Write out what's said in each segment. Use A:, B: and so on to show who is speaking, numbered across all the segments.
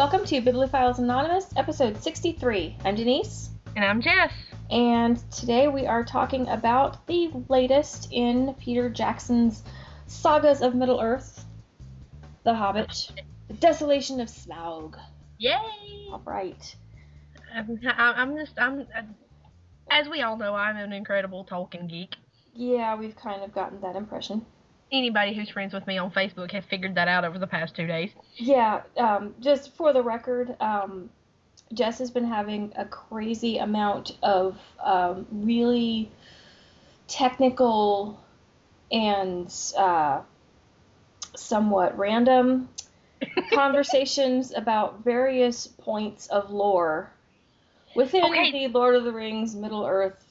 A: Welcome to Bibliophiles Anonymous, episode 63. I'm Denise.
B: And I'm Jess.
A: And today we are talking about the latest in Peter Jackson's sagas of Middle-earth, The Hobbit, The Desolation of Smaug.
B: Yay!
A: All right.
B: As we all know, I'm an incredible Tolkien geek.
A: Yeah, we've kind of gotten that impression.
B: Anybody who's friends with me on Facebook has figured that out over the past 2 days.
A: Yeah, just for the record, Jess has been having a crazy amount of really technical and somewhat random conversations about various points of lore within the Lord of the Rings Middle-earth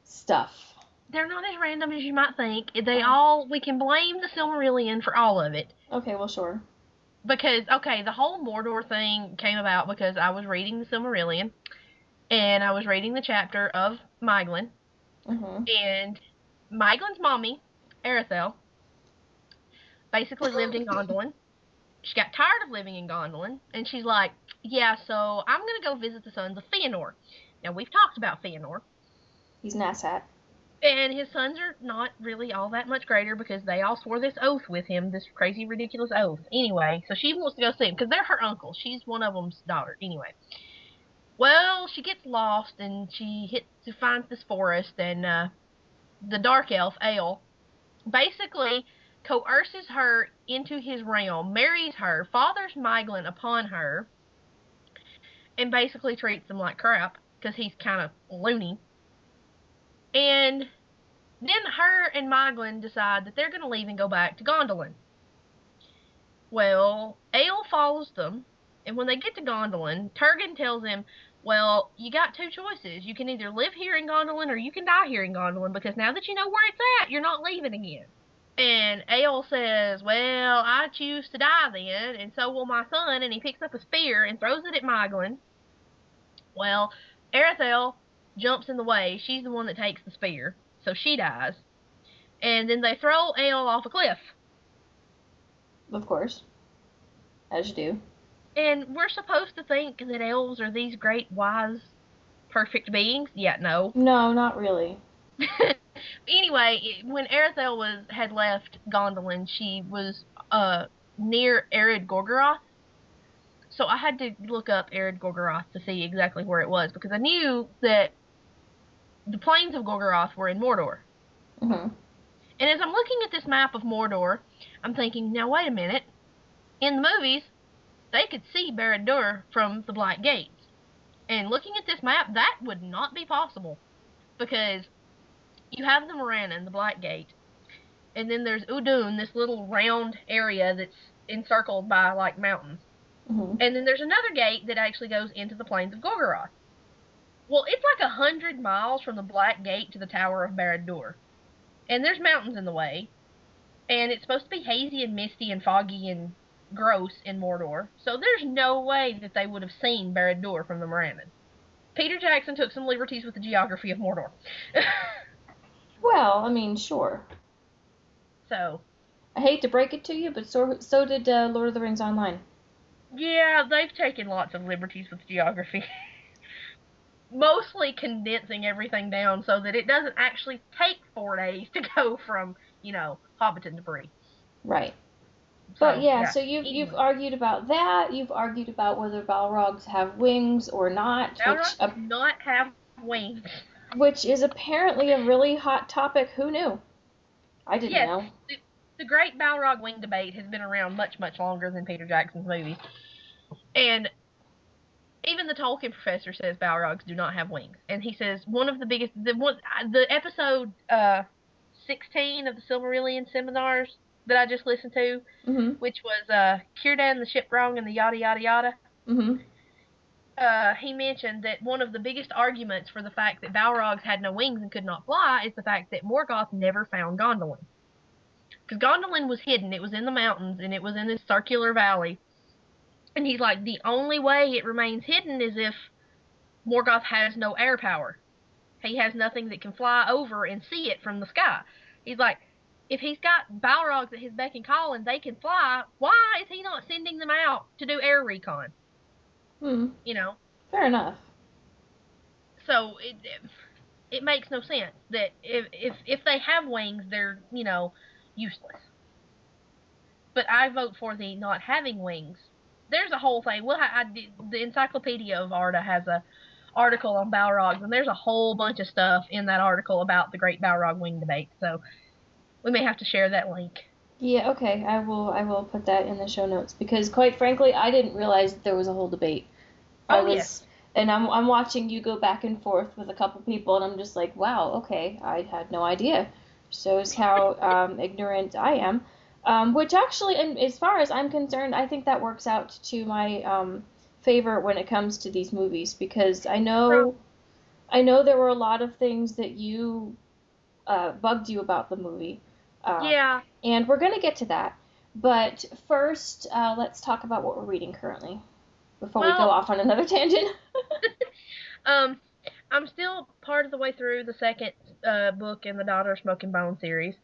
A: stuff.
B: They're not as random as you might think. We can blame the Silmarillion for all of it.
A: Okay, well, sure.
B: Because, the whole Mordor thing came about because I was reading the Silmarillion, and I was reading the chapter of Maeglin, and Maeglin's mommy, Erythel, basically lived in Gondolin. She got tired of living in Gondolin, and she's like, yeah, so I'm going to go visit the sons of Fëanor. Now, we've talked about Fëanor.
A: He's an asshat.
B: And his sons are not really all that much greater because they all swore this oath with him, this crazy, ridiculous oath. Anyway, so she wants to go see him because they're her uncle. She's one of them's daughter. Anyway. Well, she gets lost and she finds this forest, and the dark elf, Eöl, basically coerces her into his realm, marries her, fathers Maeglin upon her, and basically treats them like crap because he's kind of loony. And then her and Maeglin decide that they're going to leave and go back to Gondolin. Well, Eöl follows them, and when they get to Gondolin, Turgon tells him, well, you got two choices. You can either live here in Gondolin or you can die here in Gondolin, because now that you know where it's at, you're not leaving again. And Eöl says, well, I choose to die then, and so will my son, and he picks up a spear and throws it at Maeglin. Well, Erythel jumps in the way. She's the one that takes the spear, so she dies. And then they throw Eöl off a cliff.
A: Of course. As you do.
B: And we're supposed to think that elves are these great, wise, perfect beings? Yeah, no.
A: No, not really.
B: Anyway, when Erythel had left Gondolin, she was near Ered Gorgoroth. So I had to look up Ered Gorgoroth to see exactly where it was, because I knew that the plains of Gorgoroth were in Mordor.
A: Mm-hmm.
B: And as I'm looking at this map of Mordor, I'm thinking, now wait a minute. In the movies, they could see Barad-dûr from the Black Gates. And looking at this map, that would not be possible. Because you have the Morannon, the Black Gate, and then there's Udun, this little round area that's encircled by, like, mountains.
A: Mm-hmm.
B: And then there's another gate that actually goes into the plains of Gorgoroth. Well, it's like 100 miles from the Black Gate to the Tower of Barad-dûr. And there's mountains in the way. And it's supposed to be hazy and misty and foggy and gross in Mordor. So there's no way that they would have seen Barad-dûr from the Morannon. Peter Jackson took some liberties with the geography of Mordor.
A: Well, I mean, sure.
B: So.
A: I hate to break it to you, but so did Lord of the Rings Online.
B: Yeah, they've taken lots of liberties with geography. Mostly condensing everything down so that it doesn't actually take 4 days to go from, Hobbiton to Bree.
A: Right. But so you've argued about that. You've argued about whether Balrogs have wings or not.
B: Balrogs do not have wings.
A: Which is apparently a really hot topic. Who knew? I didn't know.
B: The great Balrog wing debate has been around much, much longer than Peter Jackson's movies. And even the Tolkien professor says Balrogs do not have wings. And he says one of the biggest... The episode 16 of the Silmarillion seminars that I just listened to, which was Círdan the Shipwrong and the yada yada yada. He mentioned that one of the biggest arguments for the fact that Balrogs had no wings and could not fly is the fact that Morgoth never found Gondolin. Because Gondolin was hidden. It was in the mountains, and it was in this circular valley. And he's like, the only way it remains hidden is if Morgoth has no air power. He has nothing that can fly over and see it from the sky. He's like, if he's got Balrogs at his beck and call and they can fly, why is he not sending them out to do air recon? You know?
A: Fair enough.
B: So it makes no sense that if they have wings, they're, useless. But I vote for the not having wings. There's a whole thing. Well, the Encyclopedia of Arda has a article on Balrogs, and there's a whole bunch of stuff in that article about the Great Balrog Wing debate. So we may have to share that link.
A: Yeah, okay. I will put that in the show notes because quite frankly, I didn't realize that there was a whole debate.
B: Yes.
A: And I'm watching you go back and forth with a couple people, and I'm just like, wow, okay, I had no idea. Shows how ignorant I am. Which actually, and as far as I'm concerned, I think that works out to my favor when it comes to these movies because I know there were a lot of things that you bugged you about the movie.
B: Yeah.
A: And we're gonna get to that. But first, let's talk about what we're reading currently before we go off on another tangent.
B: I'm still part of the way through the second book in the Daughter of Smoke and Bone series.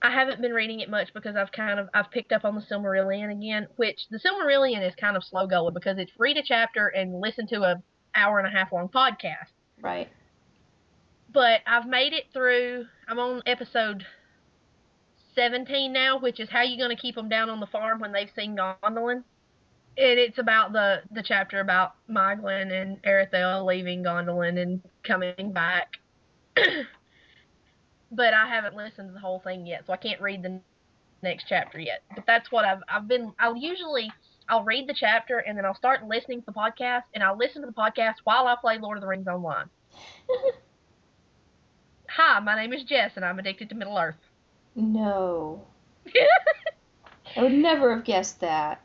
B: I haven't been reading it much because I've picked up on the Silmarillion again, which the Silmarillion is kind of slow going because it's read a chapter and listen to a hour and a half long podcast.
A: Right.
B: But I've made it through. I'm on episode 17 now, which is how you going to keep them down on the farm when they've seen Gondolin. And it's about the chapter about Miglin and Erethel leaving Gondolin and coming back. But I haven't listened to the whole thing yet, so I can't read the next chapter yet. But that's what I'll read the chapter and then I'll start listening to the podcast, and I'll listen to the podcast while I play Lord of the Rings Online. Hi, my name is Jess, and I'm addicted to Middle Earth.
A: No. I would never have guessed that.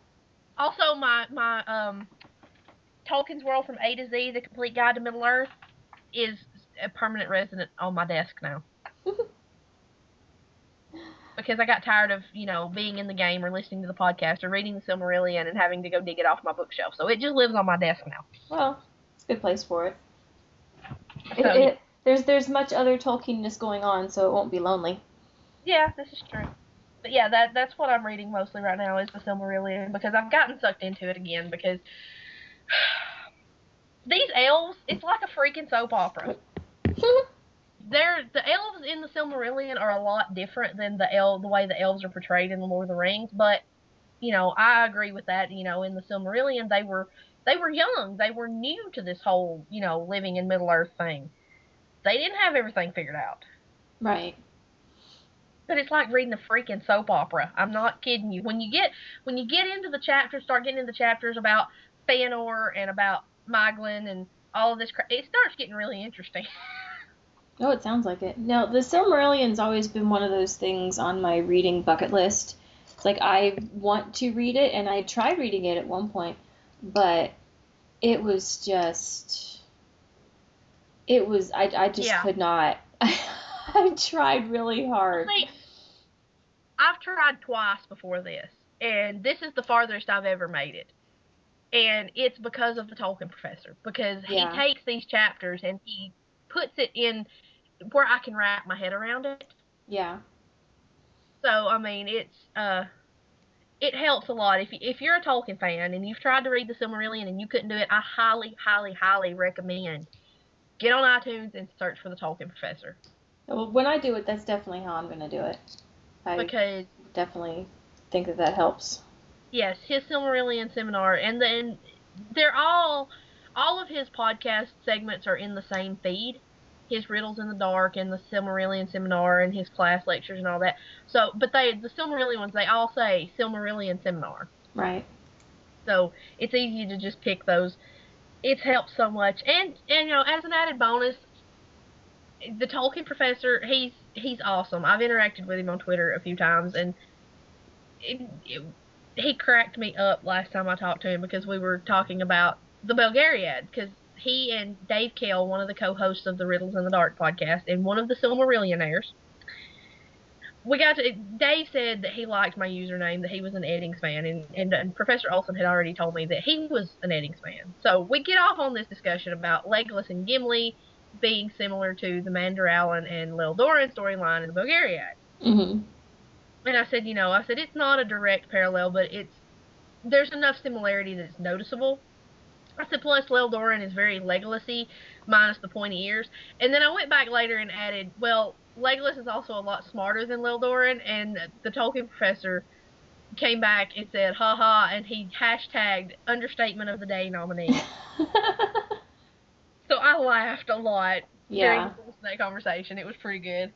B: Also, my Tolkien's World from A to Z, the complete guide to Middle Earth, is a permanent resident on my desk now. Because I got tired of, being in the game or listening to the podcast or reading the Silmarillion and having to go dig it off my bookshelf. So it just lives on my desk now.
A: Well, it's a good place for it. There's much other Tolkienness going on, so it won't be lonely.
B: Yeah, this is true. But yeah, that's what I'm reading mostly right now is the Silmarillion because I've gotten sucked into it again because these elves, it's like a freaking soap opera. The elves in the Silmarillion are a lot different than the way the elves are portrayed in the Lord of the Rings, but I agree with that. In the Silmarillion they were young, they were new to this whole living in Middle Earth thing. They didn't have everything figured out.
A: Right.
B: But it's like reading a freaking soap opera. I'm not kidding you. When you get into the chapters, start getting into the chapters about Fëanor and about Miglin and all of this crap, it starts getting really interesting.
A: Oh, it sounds like it. Now, the Silmarillion's always been one of those things on my reading bucket list. It's like I want to read it, and I tried reading it at one point, but it was just... I just could not. I tried really hard.
B: See, I've tried twice before this, and this is the farthest I've ever made it. And it's because of the Tolkien professor, because he takes these chapters and he puts it in where I can wrap my head around it.
A: Yeah.
B: So, I mean, it helps a lot. If you're a Tolkien fan and you've tried to read the Silmarillion and you couldn't do it, I highly, highly, highly recommend get on iTunes and search for the Tolkien professor.
A: Well, when I do it, that's definitely how I'm going to do it. I definitely think that helps.
B: Yes, his Silmarillion seminar, and then they're all of his podcast segments are in the same feed. His Riddles in the Dark and the Silmarillion seminar and his class lectures and all that. So, but the Silmarillion ones, they all say Silmarillion seminar.
A: Right.
B: So it's easy to just pick those. It's helped so much, and as an added bonus, the Tolkien professor, he's awesome. I've interacted with him on Twitter a few times, and he cracked me up last time I talked to him because we were talking about the Belgariad, because he and Dave Kell, one of the co-hosts of the Riddles in the Dark podcast, and one of the Silmarillionaires, Dave said that he liked my username, that he was an Eddings fan, and Professor Olsen had already told me that he was an Eddings fan. So we get off on this discussion about Legolas and Gimli being similar to the Mandaralin and Lil Doran storyline in the Belgariad.
A: Mm-hmm.
B: And I said, it's not a direct parallel, but there's enough similarity that it's noticeable. I said, plus Leldorin is very Legolas-y, minus the pointy ears. And then I went back later and added, well, Legolas is also a lot smarter than Leldorin, and the Tolkien professor came back and said, haha, and he hashtagged Understatement of the Day nominee. So I laughed a lot during the
A: Yeah.
B: course of that conversation. It was pretty good.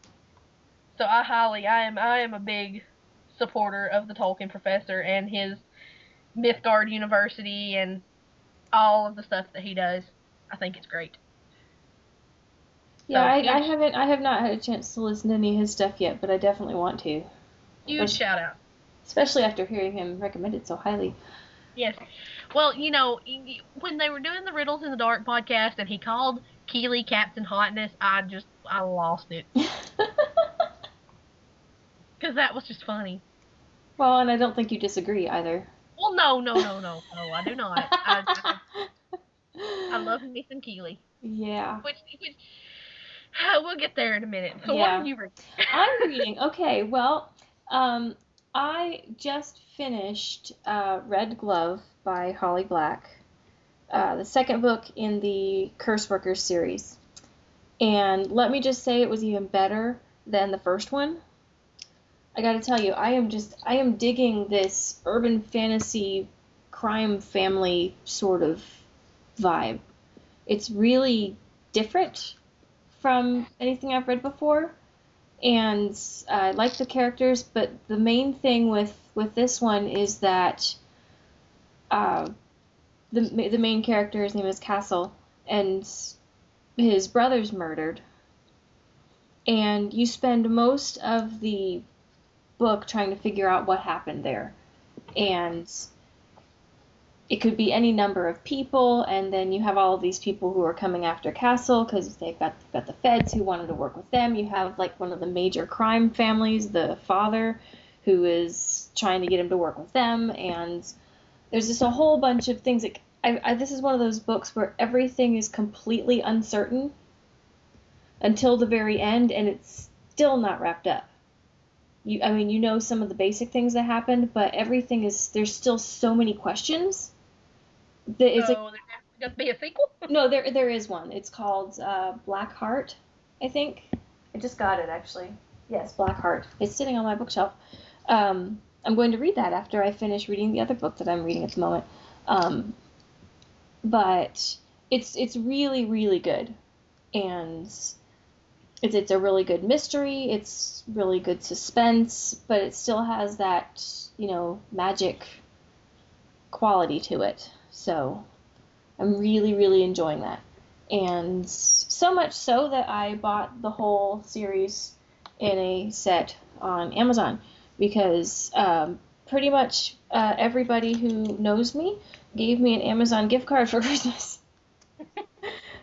B: So I am a big supporter of the Tolkien professor and his Mythgard University and all of the stuff that he does. I think it's great.
A: Yeah,
B: So
A: I have not had a chance to listen to any of his stuff yet, but I definitely want to.
B: huge shout out.
A: Especially after hearing him recommended so highly.
B: Yes. Well, you know, when they were doing the Riddles in the Dark podcast and he called Keeley Captain Hotness, I lost it. Because that was just funny.
A: Well, and I don't think you disagree either.
B: Well, no, I do not. I love me some Keeley.
A: Yeah.
B: Which we'll get there in a minute. So
A: Yeah.
B: what are you reading?
A: I'm reading. Okay, well, I just finished Red Glove by Holly Black, the second book in the Curse Workers series. And let me just say it was even better than the first one. I gotta tell you, I am digging this urban fantasy crime family sort of vibe. It's really different from anything I've read before, and I like the characters, but the main thing with this one is that the main character, his name is Castle, and his brother's murdered, and you spend most of the book trying to figure out what happened there, and it could be any number of people, and then you have all of these people who are coming after Castle because they've got the feds who wanted to work with them. You have like one of the major crime families, the father, who is trying to get him to work with them, and there's just a whole bunch of things. This is one of those books where everything is completely uncertain until the very end, and it's still not wrapped up. You know some of the basic things that happened, but everything is, there's still so many questions.
B: There's going to be a sequel?
A: No, there is one. It's called Black Heart, I think. I just got it, actually. Yes, Black Heart. It's sitting on my bookshelf. I'm going to read that after I finish reading the other book that I'm reading at the moment. But it's really, really good. And it's a really good mystery. It's really good suspense, but it still has that, magic quality to it. So I'm really, really enjoying that. And so much so that I bought the whole series in a set on Amazon because pretty much everybody who knows me gave me an Amazon gift card for Christmas.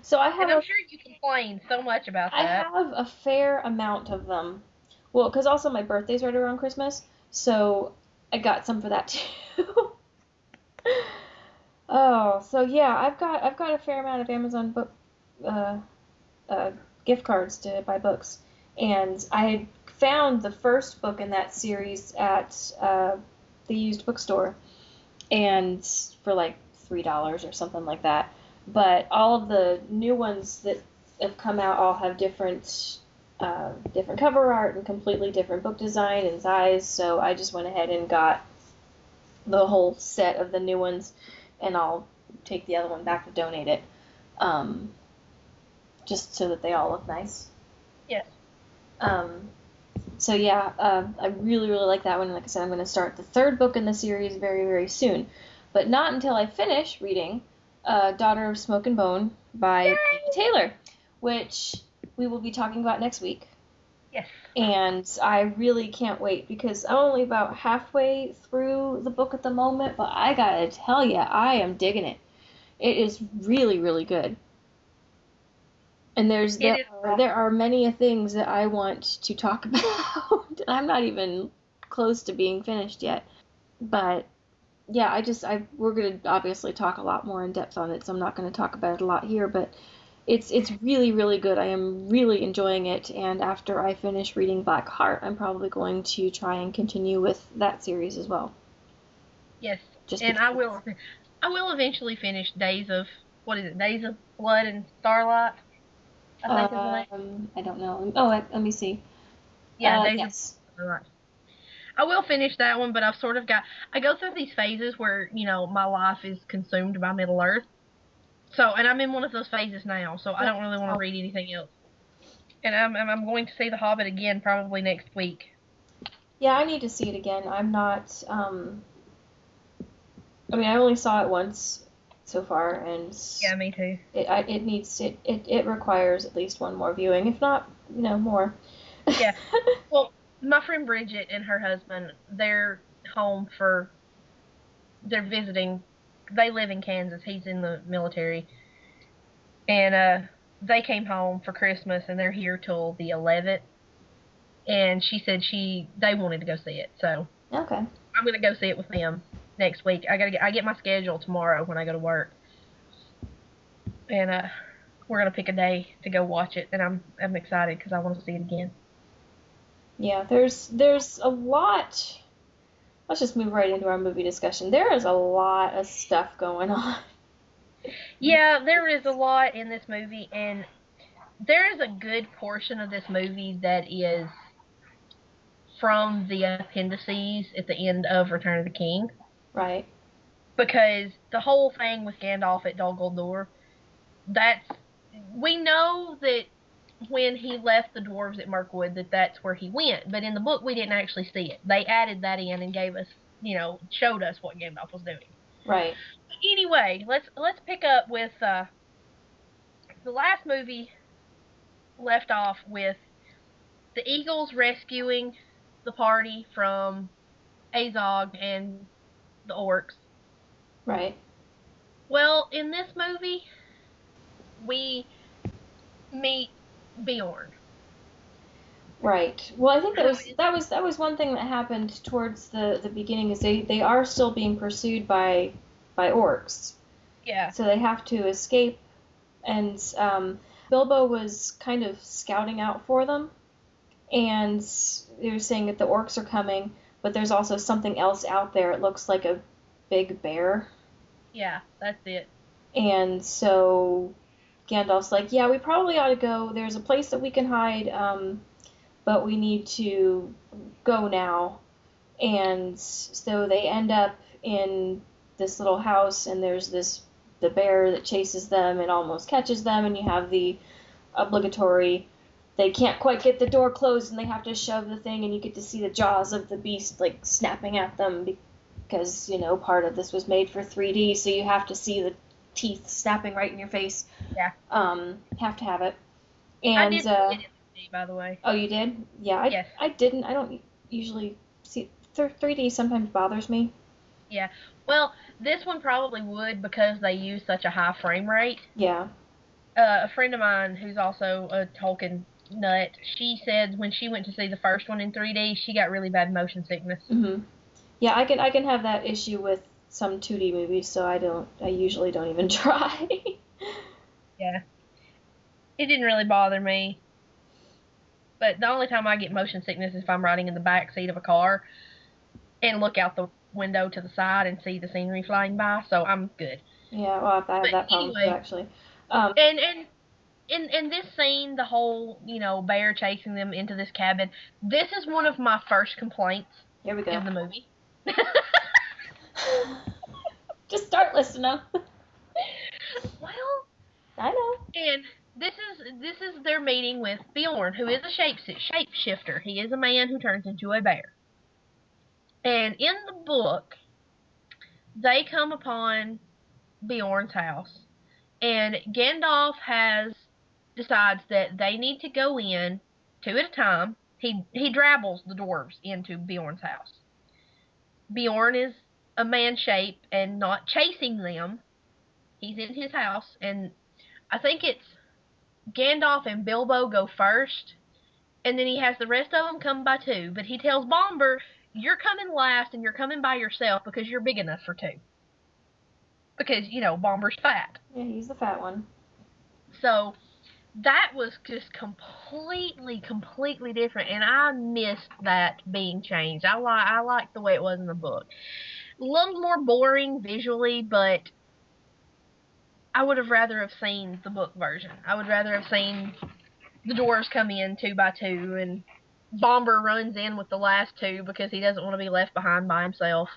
A: So I have.
B: And I'm sure you complain so much about that.
A: I have a fair amount of them. Well, because also my birthday's right around Christmas, so I got some for that too. Oh, so yeah, I've got a fair amount of Amazon book gift cards to buy books, and I had found the first book in that series at the used bookstore, and for like $3 or something like that. But all of the new ones that have come out all have different cover art and completely different book design and size. So I just went ahead and got the whole set of the new ones, and I'll take the other one back to donate it, just so that they all look nice.
B: Yes.
A: So yeah, I really, really like that one. And like I said, I'm going to start the third book in the series very, very soon, but not until I finish reading Daughter of Smoke and Bone by Katie Taylor, which we will be talking about next week.
B: Yes.
A: And I really can't wait because I'm only about halfway through the book at the moment, but I gotta tell you, I am digging it. It is really, really good. And there are many things that I want to talk about. I'm not even close to being finished yet. But yeah, we're gonna obviously talk a lot more in depth on it, so I'm not gonna talk about it a lot here, but it's really, really good. I am really enjoying it, and after I finish reading Black Heart, I'm probably going to try and continue with that series as well.
B: Yes,
A: Just
B: and I will I will eventually finish Days of Blood and Starlight, I think is the name.
A: I don't know. Oh, let me see.
B: Yeah, Days of
A: Yes.
B: Starlight. I will finish that one, but I've sort of I go through these phases where, my life is consumed by Middle Earth. So, and I'm in one of those phases now, so I don't really want to read anything else. And I'm going to see The Hobbit again probably next week.
A: Yeah, I need to see it again. I'm not. I mean, I only saw it once so far, and
B: Yeah, me too.
A: it requires at least one more viewing, if not, more.
B: Yeah. Well, my friend Bridget and her husband, they're visiting. They live in Kansas. He's in the military, and they came home for Christmas, and they're here till the 11th. And she said they wanted to go see it, so
A: Okay.
B: I'm gonna go see it with them next week. I get my schedule tomorrow when I go to work, and we're gonna pick a day to go watch it, and I'm excited because I want to see it again.
A: Yeah, there's a lot. Let's just move right into our movie discussion. There is a lot of stuff going on.
B: Yeah, there is a lot in this movie, and there is a good portion of this movie that is from the appendices at the end of Return of the King.
A: Right.
B: Because the whole thing with Gandalf at Dol Guldur, we know that when he left the dwarves at Mirkwood that's where he went, but in the book we didn't actually see it. They added that in and gave us, showed us what Gandalf was doing.
A: Right.
B: Anyway, let's pick up with the last movie left off with the Eagles rescuing the party from Azog and the orcs.
A: Right.
B: Well, in this movie, we meet Bjorn.
A: Right. Well, I think that was one thing that happened towards the beginning is they are still being pursued by orcs.
B: Yeah.
A: So they have to escape, and Bilbo was kind of scouting out for them, and they were saying that the orcs are coming, but there's also something else out there. It looks like a big bear.
B: Yeah, that's it.
A: And so Gandalf's like, yeah, we probably ought to go. There's a place that we can hide, but we need to go now. And so they end up in this little house, and there's the bear that chases them and almost catches them, and you have the obligatory, they can't quite get the door closed and they have to shove the thing, and you get to see the jaws of the beast like snapping at them because part of this was made for 3D, so you have to see the teeth snapping right in your face.
B: Yeah.
A: Have to have it. And
B: I did see it in 3D, by the way.
A: Oh, you did? Yeah,
B: yes.
A: I didn't. I don't usually see 3D. Sometimes bothers me.
B: Yeah. Well, this one probably would because they use such a high frame rate.
A: Yeah.
B: A friend of mine who's also a Tolkien nut, she said when she went to see the first one in 3D, she got really bad motion sickness.
A: Mhm. Yeah, I can have that issue with some 2D movies, so I usually don't even try.
B: Yeah. It didn't really bother me. But the only time I get motion sickness is if I'm riding in the back seat of a car and look out the window to the side and see the scenery flying by, so I'm good.
A: Yeah, well, I have that problem too, actually.
B: And in this scene, the whole, bear chasing them into this cabin, this is one of my first complaints
A: Here we go.
B: in the movie.
A: Just start listening.
B: Well,
A: I know.
B: And this is their meeting with Bjorn, who is a shapeshifter. He is a man who turns into a bear. And in the book, they come upon Bjorn's house, and Gandalf decides that they need to go in two at a time. He drabbles the dwarves into Bjorn's house. Bjorn is a man shape and not chasing them. He's in his house, and I think it's Gandalf and Bilbo go first, and then he has the rest of them come by two. But he tells Bomber, you're coming last, and you're coming by yourself because you're big enough for two. Because, Bomber's fat.
A: Yeah, he's the fat one.
B: So, that was just completely different, and I missed that being changed. I like the way it was in the book. a little more boring visually, but I would have rather have seen the book version. I would rather have seen the dwarves come in 2 by 2 and Bomber runs in with the last 2 because he doesn't want to be left behind by himself.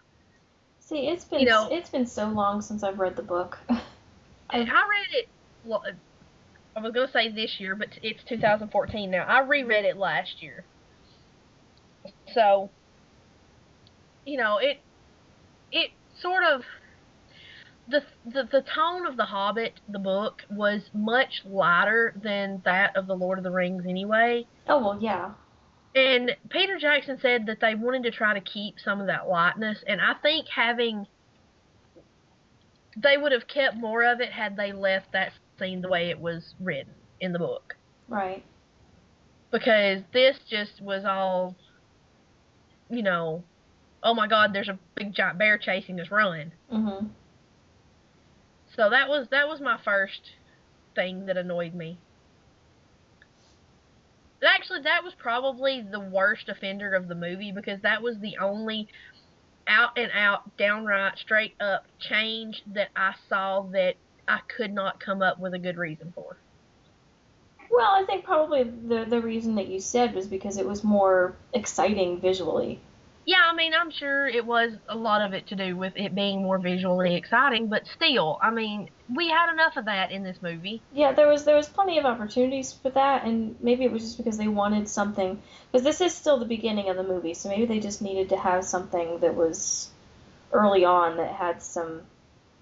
A: See,
B: You know,
A: it's been so long since I've read the book.
B: I read it, well, I was going to say this year, but it's 2014 now. I reread it last year. So, it sort of, the tone of The Hobbit, the book, was much lighter than that of The Lord of the Rings anyway.
A: Oh, well, yeah.
B: And Peter Jackson said that they wanted to try to keep some of that lightness, and I think they would have kept more of it had they left that scene the way it was written in the book.
A: Right.
B: Because this just was all, oh my god, there's a big giant bear chasing us, run.
A: Mm-hmm.
B: So that was my first thing that annoyed me. Actually, that was probably the worst offender of the movie, because that was the only out and out, downright, straight up change that I saw that I could not come up with a good reason for.
A: Well, I think probably the reason that you said was because it was more exciting visually.
B: Yeah, I mean, I'm sure it was a lot of it to do with it being more visually exciting, but still, I mean, we had enough of that in this movie.
A: Yeah, there was plenty of opportunities for that, and maybe it was just because they wanted something, because this is still the beginning of the movie, so maybe they just needed to have something that was early on that had some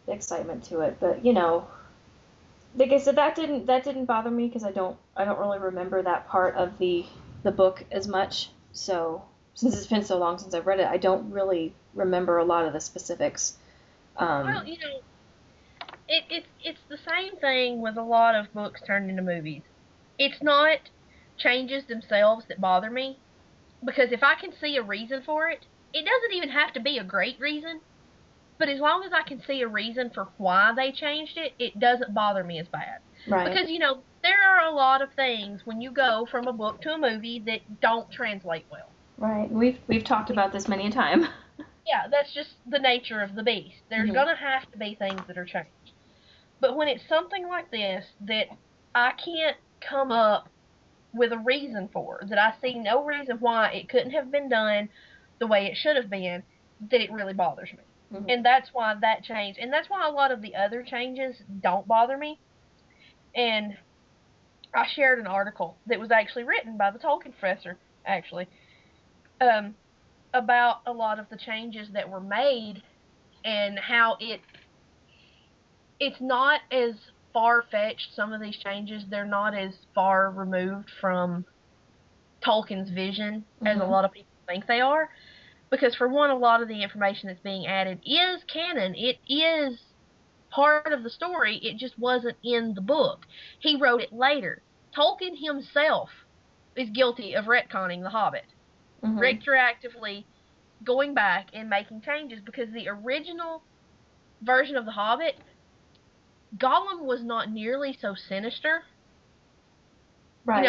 A: excitement to it. But like I said, that didn't bother me because I don't really remember that part of the book as much. So since it's been so long since I've read it, I don't really remember a lot of the specifics.
B: Well, it's the same thing with a lot of books turned into movies. It's not changes themselves that bother me, because if I can see a reason for it, it doesn't even have to be a great reason, but as long as I can see a reason for why they changed it, it doesn't bother me as bad.
A: Right.
B: Because, there are a lot of things when you go from a book to a movie that don't translate well.
A: Right. We've talked about this many a time.
B: Yeah, that's just the nature of the beast. There's
A: Mhm.
B: gonna have to be things that are changed. But when it's something like this that I can't come up with a reason for, that I see no reason why it couldn't have been done the way it should have been, that it really bothers me.
A: Mhm.
B: And that's why that change, and that's why a lot of the other changes don't bother me. And I shared an article that was actually written by the Tolkien professor, actually, um, about a lot of the changes that were made and how it's not as far-fetched. Some of these changes, they're not as far removed from Tolkien's vision as a
A: Mhm.
B: lot of people think they are. Because for one, a lot of the information that's being added is canon. It is part of the story. It just wasn't in the book. He wrote it later. Tolkien himself is guilty of retconning The Hobbit,
A: Mhm.
B: retroactively going back and making changes, because the original version of The Hobbit, Gollum was not nearly so sinister.
A: Right.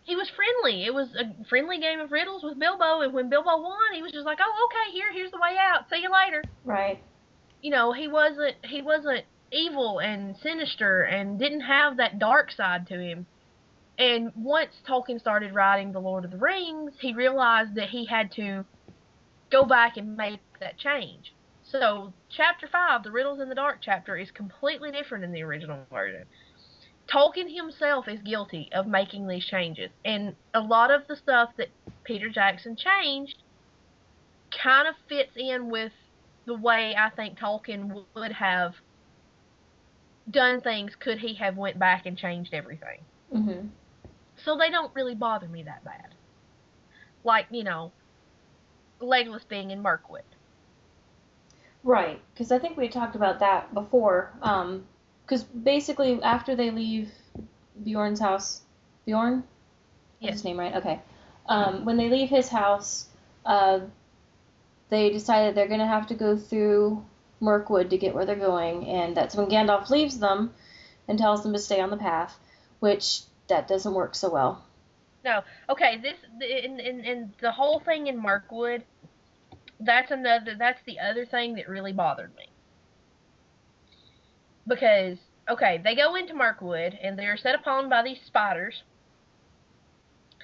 B: He was friendly. It was a friendly game of riddles with Bilbo, and when Bilbo won, he was just like, "Oh, okay, here's the way out. See you later."
A: Right.
B: He wasn't evil and sinister and didn't have that dark side to him. And once Tolkien started writing The Lord of the Rings, he realized that he had to go back and make that change. So, chapter 5, the Riddles in the Dark chapter, is completely different in the original version. Tolkien himself is guilty of making these changes, and a lot of the stuff that Peter Jackson changed kind of fits in with the way I think Tolkien would have done things could he have went back and changed everything.
A: Mhm.
B: So they don't really bother me that bad. Like, Legolas being in Mirkwood.
A: Right. Because I think we talked about that before. Because basically after they leave Bjorn's house, Bjorn, is
B: Yes.
A: his name right? Okay. When they leave his house, uh, they decided they're gonna have to go through Mirkwood to get where they're going, and that's when Gandalf leaves them and tells them to stay on the path, which that doesn't work so well.
B: No. Okay, in the whole thing in Mirkwood, That's the other thing that really bothered me. Because, okay, they go into Mirkwood, and they're set upon by these spiders.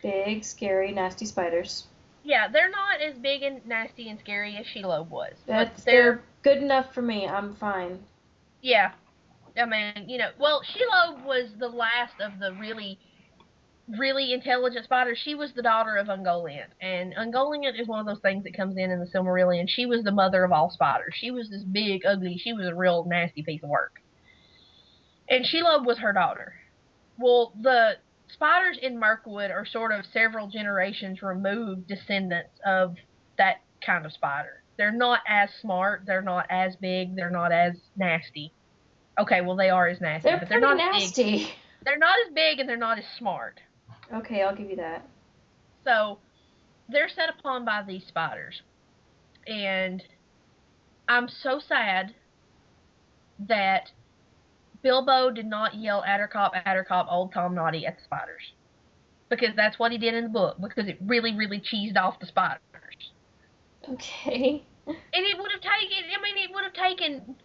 A: Big, scary, nasty spiders.
B: Yeah, they're not as big and nasty and scary as Shelob was.
A: They're good enough for me. I'm fine.
B: Yeah. I mean, well, Shelob was the last of the really, really intelligent spiders. She was the daughter of Ungoliant. And Ungoliant is one of those things that comes in the Silmarillion. She was the mother of all spiders. She was this big, ugly, she was a real nasty piece of work. And Shelob was her daughter. Well, the spiders in Mirkwood are sort of several generations removed descendants of that kind of spider. They're not as smart, they're not as big, they're not as nasty. Okay, well, they are as nasty,
A: but they're not nasty.
B: Big. They're not as big and they're not as smart.
A: Okay, I'll give you that.
B: So, they're set upon by these spiders. And I'm so sad that Bilbo did not yell Attercop, Old Tom Naughty at the spiders. Because that's what he did in the book, because it really, really cheesed off the spiders.
A: Okay.
B: And it would have taken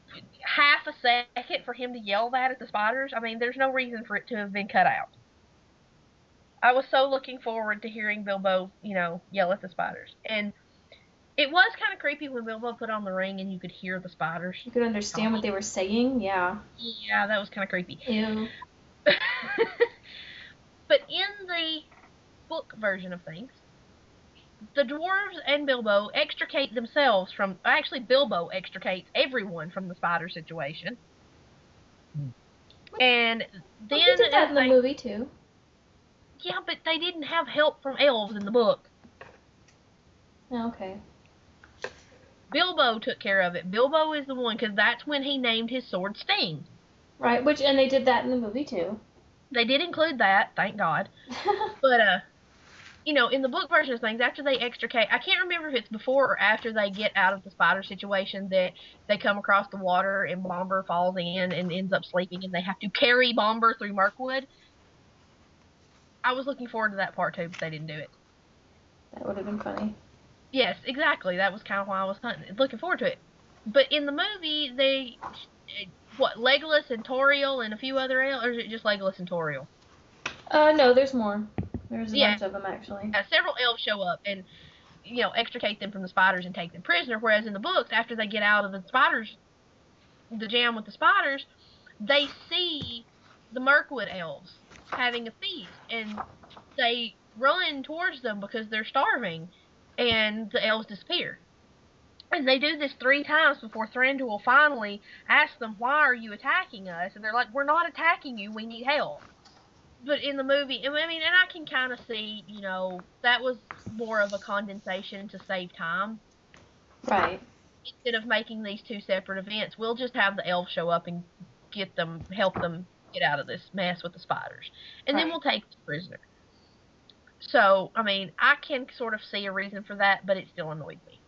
B: half a second for him to yell that at the spiders. I mean, there's no reason for it to have been cut out. I was so looking forward to hearing Bilbo, yell at the spiders. And it was kind of creepy when Bilbo put on the ring and you could hear the spiders.
A: You could understand what they were saying, yeah.
B: Yeah, that was kind of creepy.
A: Ew.
B: But in the book version of things, the dwarves and Bilbo extricate themselves from... Actually, Bilbo extricates everyone from the spider situation. And then...
A: They did that in the movie, too.
B: Yeah, but they didn't have help from elves in the book.
A: Okay.
B: Bilbo took care of it. Bilbo is the one, because that's when he named his sword Sting.
A: Right, and they did that in the movie, too.
B: They did include that, thank God. But, in the book version of things, after they extricate, I can't remember if it's before or after they get out of the spider situation that they come across the water and Bomber falls in and ends up sleeping and they have to carry Bomber through Mirkwood. I was looking forward to that part too, but they didn't do it.
A: That would have been funny.
B: Yes, exactly. That was kind of why I was looking forward to it. But in the movie, Legolas and Toriel and a few other elves, or is it just Legolas and Toriel?
A: No, there's more. There's a bunch of them, actually.
B: Several elves show up and, extricate them from the spiders and take them prisoner, whereas in the books, after they get out of the jam with the spiders, they see the Mirkwood elves having a feast, and they run towards them because they're starving, and the elves disappear. And they do this 3 times before Thranduil finally asks them, why are you attacking us? And they're like, we're not attacking you, we need help. But in the movie, and I can kind of see, that was more of a condensation to save time.
A: Right.
B: Instead of making these 2 separate events, we'll just have the elves show up and help them get out of this mess with the spiders. And then we'll take the prisoner. So, I can sort of see a reason for that, but it still annoyed me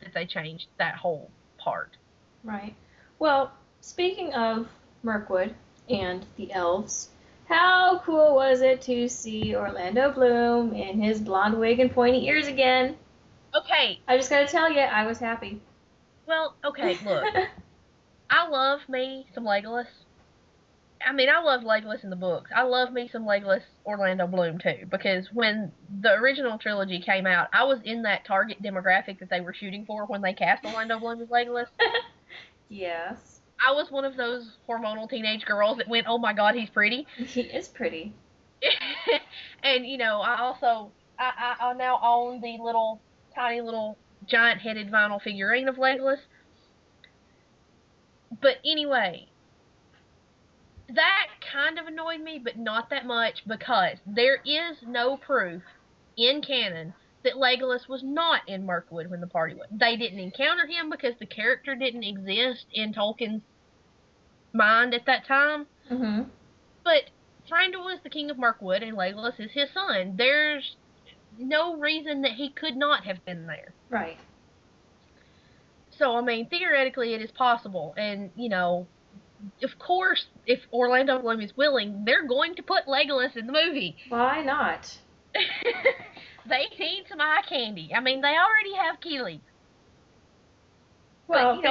B: that they changed that whole part.
A: Right. Well, speaking of Mirkwood and the elves, how cool was it to see Orlando Bloom in his blonde wig and pointy ears again?
B: Okay.
A: I just gotta tell you, I was happy.
B: Well, okay, look. I love me some Legolas. I love Legolas in the books. I love me some Legolas Orlando Bloom, too, because when the original trilogy came out, I was in that target demographic that they were shooting for when they cast Orlando Bloom as Legolas.
A: Yes.
B: I was one of those hormonal teenage girls that went, oh my god, he's pretty.
A: He is pretty.
B: And, I also, I now own the tiny little giant-headed vinyl figurine of Legolas. But anyway, that kind of annoyed me, but not that much, because there is no proof in canon that Legolas was not in Mirkwood when the party went. They didn't encounter him because the character didn't exist in Tolkien's mind at that time.
A: Mm-hmm.
B: But Thranduil is the king of Mirkwood, and Legolas is his son. There's no reason that he could not have been there.
A: Right.
B: So, theoretically it is possible, and, of course, if Orlando Bloom is willing, they're going to put Legolas in the movie.
A: Why not?
B: They need some eye candy. They already have Keeley.
A: Well,
B: But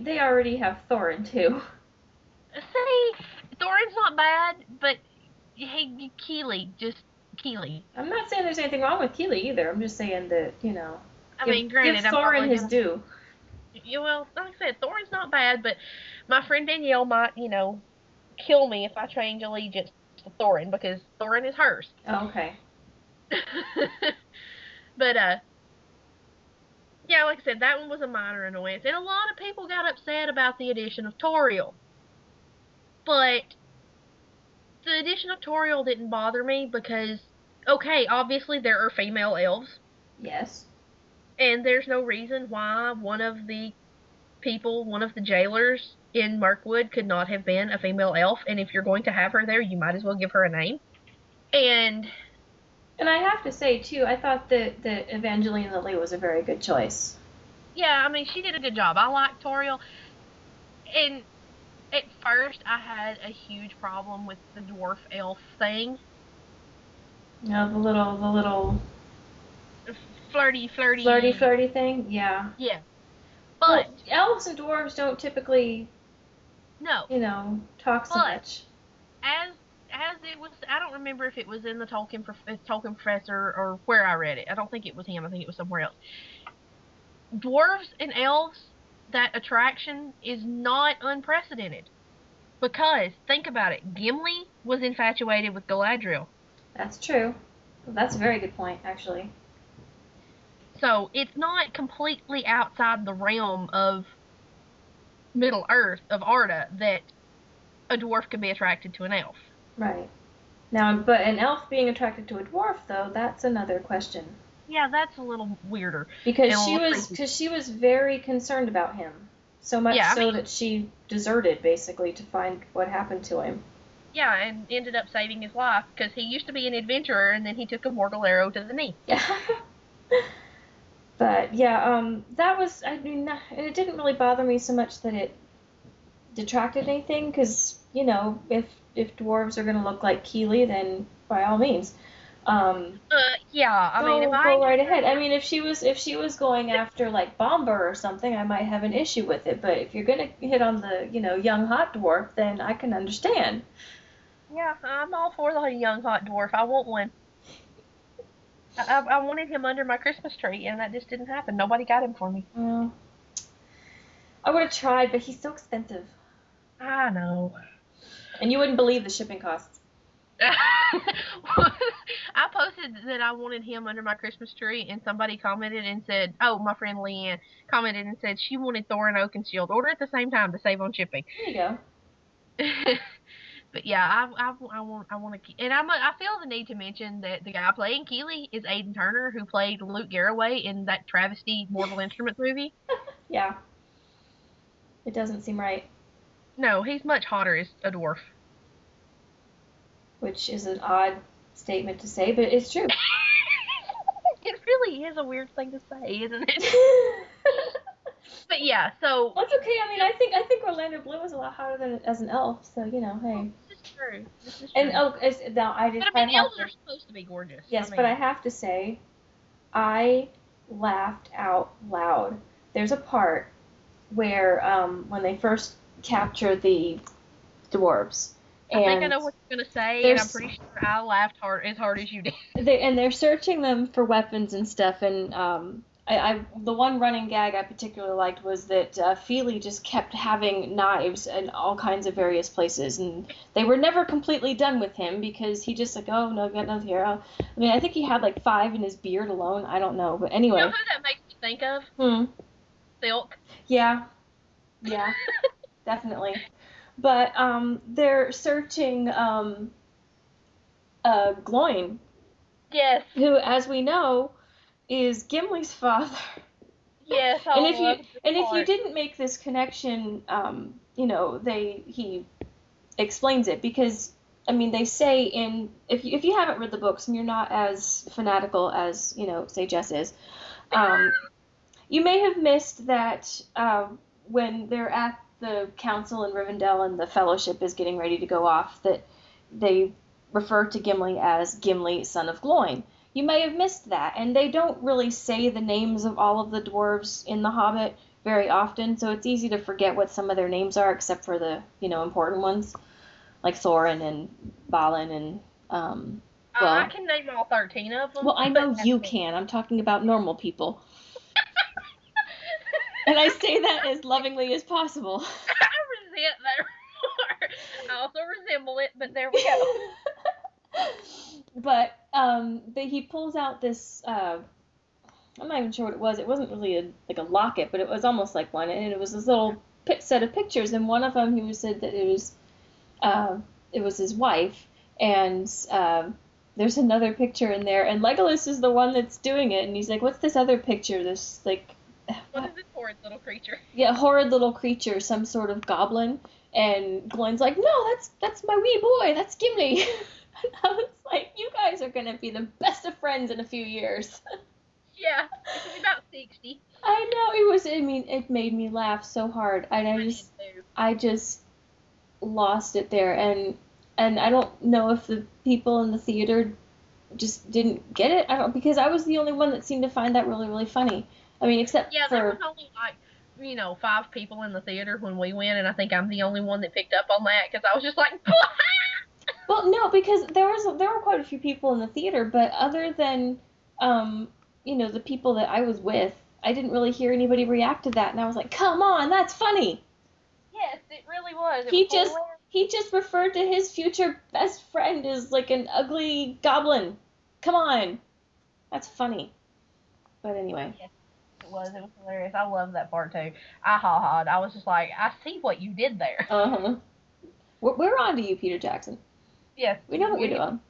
A: they already have Thorin too.
B: see, Thorin's not bad, but hey, Keely, just Keely.
A: I'm not saying there's anything wrong with Keely either. I'm just saying that,
B: I
A: give
B: mean,
A: give
B: granted, I'm not
A: Thorin
B: one of
A: his
B: them.
A: due.
B: Well, like I said, Thorin's not bad, but my friend Danielle might, kill me if I change allegiance to Thorin because Thorin is hers.
A: Oh, okay.
B: But yeah, like I said, that one was a minor annoyance, and a lot of people got upset about the addition of Toriel. But the addition of Toriel didn't bother me because, okay, obviously there are female elves,
A: Yes.
B: and there's no reason why one of the jailers in Mirkwood could not have been a female elf, and if you're going to have her there, you might as well give her a name. And
A: I have to say too, I thought that Evangeline Lilly was a very good choice.
B: yeah, I mean, she did a good job. I like Toriel, and at first I had a huge problem with the dwarf elf thing.
A: The little
B: Flirty,
A: flirty thing. Yeah.
B: yeah.
A: Well,
B: But
A: elves and dwarves don't typically,
B: no,
A: talk so
B: but
A: much.
B: as it was, I don't remember if it was in the Tolkien Professor or where I read it. I don't think it was him. I think it was somewhere else. Dwarves and elves, that attraction is not unprecedented. Because, think about it, Gimli was infatuated with Galadriel.
A: That's true. Well, that's a very good point, actually.
B: So, it's not completely outside the realm of Middle Earth, of Arda, that a dwarf can be attracted to an elf.
A: Right. Now, but an elf being attracted to a dwarf, though, that's another question.
B: Yeah, that's a little weirder.
A: Because she was very concerned about him. So much that she deserted, basically, to find what happened to him.
B: Yeah, and ended up saving his life, because he used to be an adventurer, and then he took a mortal arrow to the knee.
A: Yeah. But, yeah, that was, I mean, it didn't really bother me so much that it detracted anything, because, if dwarves are going to look like Keely, then by all means.
B: Yeah, I mean, if I
A: go right ahead. I mean, if she was going after like Bomber or something, I might have an issue with it. But if you're gonna hit on the young hot dwarf, then I can understand.
B: Yeah, I'm all for the young hot dwarf. I want one. I wanted him under my Christmas tree, and that just didn't happen. Nobody got him for me.
A: Well, I would have tried, but he's so expensive.
B: I know.
A: And you wouldn't believe the shipping costs.
B: I posted that I wanted him under my Christmas tree, and somebody commented and said, "Oh, my friend Leanne commented and said she wanted Thorin Oakenshield. Order at the same time to save on shipping."
A: There you go.
B: But yeah, I want to, and I feel the need to mention that the guy playing Keely is Aidan Turner, who played Luke Garraway in that travesty Mortal Instruments movie.
A: Yeah. It doesn't seem right.
B: No, he's much hotter as a dwarf.
A: Which is an odd statement to say, but it's true.
B: It really is a weird thing to say, isn't it? But yeah, so
A: that's okay. I mean, I think Orlando Bloom is a lot hotter than as an elf, so hey.
B: This is true.
A: And now I just.
B: But I mean, elves are supposed to be gorgeous.
A: Yes, but I have to say, I laughed out loud. There's a part where when they first capture the dwarves.
B: I think I know what you're going to say, and I'm pretty sure I laughed as hard as you did.
A: They're searching them for weapons and stuff, and the one running gag I particularly liked was that Feely just kept having knives in all kinds of various places, and they were never completely done with him because he just oh no, got nothing here. I mean, I think he had like 5 in his beard alone. I don't know, but anyway.
B: You know who that makes me think of? Silk.
A: Yeah, definitely. But they're searching Gloin.
B: Yes.
A: Who, as we know, is Gimli's father.
B: Yes.
A: And if you didn't make this connection, he explains it because I mean they say if you haven't read the books and you're not as fanatical as say Jess is, you may have missed that when they're at the council in Rivendell and the Fellowship is getting ready to go off, that they refer to Gimli as Gimli, son of Gloin. You may have missed that, and they don't really say the names of all of the dwarves in The Hobbit very often, so it's easy to forget what some of their names are, except for the, important ones, like Thorin and Balin and,
B: I
A: well,
B: can name all 13 of them.
A: well, I
B: But
A: know
B: that's
A: you
B: it.
A: can. I'm talking about normal people. And I say that as lovingly as possible.
B: I resent that remark. I also resemble it, but there we go.
A: But he pulls out this. I'm not even sure what it was. It wasn't really like a locket, but it was almost like one, and it was this little set of pictures. And one of them, said that it was his wife, and there's another picture in there, and Legolas is the one that's doing it, and he's like, "What's this other picture? This like."
B: What is this horrid little creature?
A: Yeah, horrid little creature, some sort of goblin. And Glenn's like, no, that's my wee boy, that's Gimli. And I was like, you guys are gonna be the best of friends in a few years.
B: Yeah, it's about 60.
A: I know, it made me laugh so hard. And I just lost it there. And I don't know if the people in the theater just didn't get it. Because I was the only one that seemed to find that really, really funny. I mean, except
B: Yeah,
A: for...
B: there was only 5 people in the theater when we went, and I think I'm the only one that picked up on that because I was just like,
A: Well, no, because there were quite a few people in the theater, but other than the people that I was with, I didn't really hear anybody react to that, and I was like, "Come on, that's funny."
B: Yes, it really was.
A: He just referred to his future best friend as like an ugly goblin. Come on, that's funny. But anyway.
B: Yes, it was. It was hilarious. I love that part too. I ha-ha'd. I was just like, I see what you did there.
A: Uh-huh. We're on to you, Peter Jackson.
B: Yes.
A: We know what you're doing.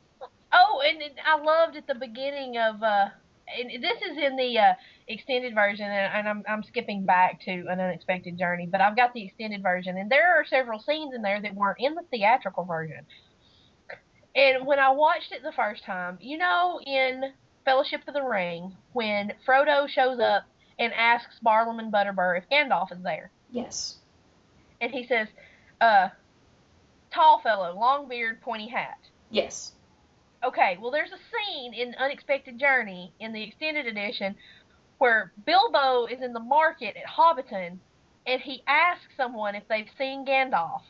B: Oh, and I loved at the beginning of, and this is in the extended version, and I'm skipping back to An Unexpected Journey, but I've got the extended version, and there are several scenes in there that weren't in the theatrical version. And when I watched it the first time, in Fellowship of the Ring, when Frodo shows up and asks Barlam and Butterbur if Gandalf is there.
A: Yes.
B: And he says, tall fellow, long beard, pointy hat.
A: Yes.
B: Okay, well, there's a scene in Unexpected Journey in the extended edition where Bilbo is in the market at Hobbiton, and he asks someone if they've seen Gandalf.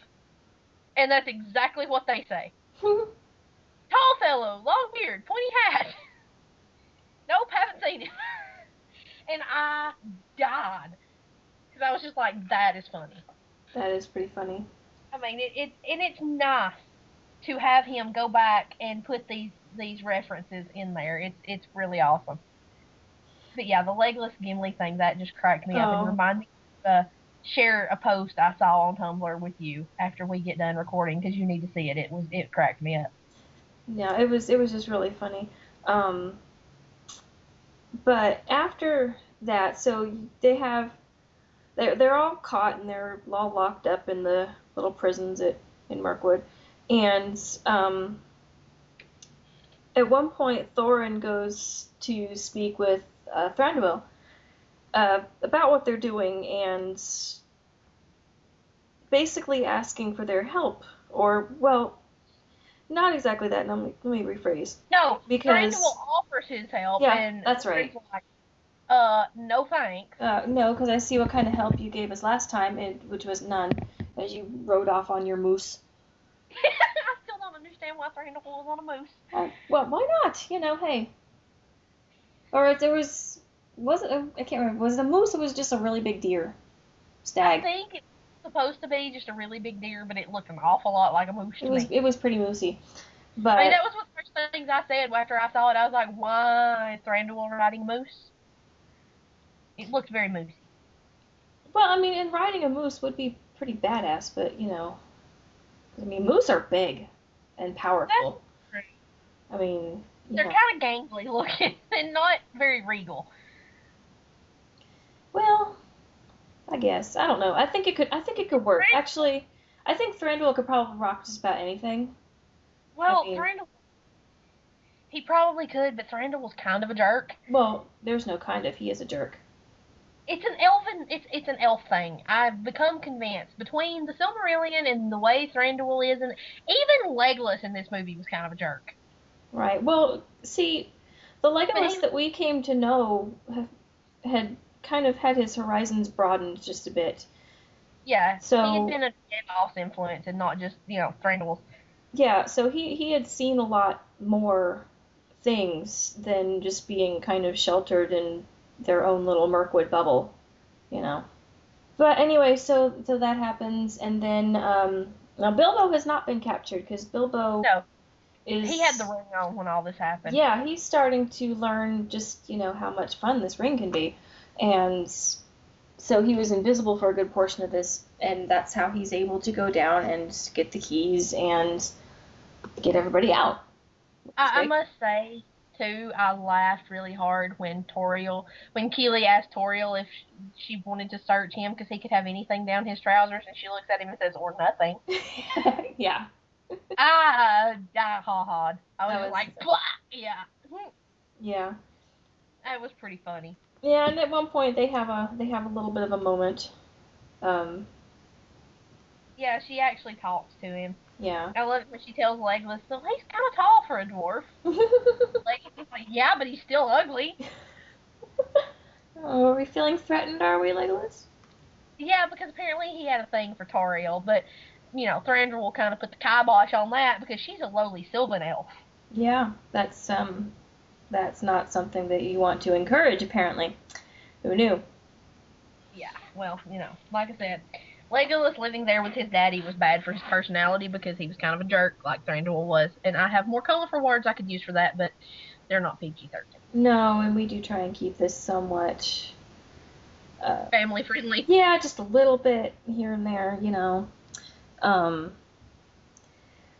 B: And that's exactly what they say. Tall fellow, long beard, pointy hat. Nope, haven't seen him. And I died. Because I was just like, that is funny.
A: That is pretty funny.
B: I mean, it's nice to have him go back and put these references in there. It's really awesome. But yeah, the Legolas Gimli thing, that just cracked me up and reminded me to share a post I saw on Tumblr with you after we get done recording because you need to see it. It cracked me up.
A: Yeah, it was just really funny. But after that, so they're all caught and they're all locked up in the little prisons in Mirkwood, and at one point Thorin goes to speak with Thranduil about what they're doing and basically asking for their help, or well, not exactly that. Let me rephrase.
B: No,
A: because
B: Thranduil offers his help.
A: Yeah,
B: and
A: that's right.
B: Like, no thanks.
A: No, because I see what kind of help you gave us last time, which was none, as you rode off on your moose.
B: I still don't understand why Thranduil was on a moose.
A: Well, why not? Hey. Or if there was it? I can't remember. Was it a moose or was it just a really big deer? Stag.
B: I think it's supposed to be just a really big deer, but it looked an awful lot like a moose to me.
A: It was pretty moosey. But
B: I mean, that was one of the first things I said after I saw it. I was like, why is Thranduil riding a moose? It looked very moosey.
A: Well, I mean, and riding a moose would be pretty badass, but, I mean, moose are big and powerful.
B: That's true.
A: I mean,
B: they're kind of gangly looking and not very regal.
A: Well, I guess. I don't know. I think it could work. Actually, I think Thranduil could probably rock just about anything.
B: Well, Thranduil, he probably could, but Thranduil's kind of a jerk.
A: Well, there's no kind of. He is a jerk.
B: It's an elf thing. I've become convinced between the Silmarillion and the way Thranduil is, and even Legolas in this movie was kind of a jerk.
A: Right. Well, see, the Legolas that we came to know had kind of had his horizons broadened just a bit.
B: Yeah,
A: So
B: he had been a Gandalf's influence and not just, Thranduil's.
A: yeah, so he had seen a lot more things than just being kind of sheltered in their own little Mirkwood bubble, you know. But anyway, so that happens, and then now Bilbo has not been captured because Bilbo
B: No,
A: is
B: he had the ring on when all this happened.
A: yeah, he's starting to learn just how much fun this ring can be, and so he was invisible for a good portion of this, and that's how he's able to go down and get the keys and get everybody out.
B: I must say, too, I laughed really hard when Keely asked Toriel if she wanted to search him because he could have anything down his trousers, and she looks at him and says, or nothing.
A: Yeah.
B: I ha-ha'd. I was,
A: was
B: like, blah! Yeah.
A: Yeah.
B: That was pretty funny.
A: Yeah, and at one point they have a little bit of a moment.
B: Yeah, she actually talks to him.
A: Yeah.
B: I love it when she tells Legolas, so he's kind of tall for a dwarf. Legolas is like, yeah, but he's still ugly.
A: Oh, are we feeling threatened, are we, Legolas?
B: Yeah, because apparently he had a thing for Toriel, but, Thranduil will kind of put the kibosh on that because she's a lowly Sylvan elf.
A: Yeah, that's not something that you want to encourage, apparently. Who knew?
B: Yeah, well, like I said, Legolas living there with his daddy was bad for his personality because he was kind of a jerk, like Thranduil was. And I have more colorful words I could use for that, but they're not PG-13.
A: No, and we do try and keep this somewhat
B: family friendly.
A: Yeah, just a little bit here and there,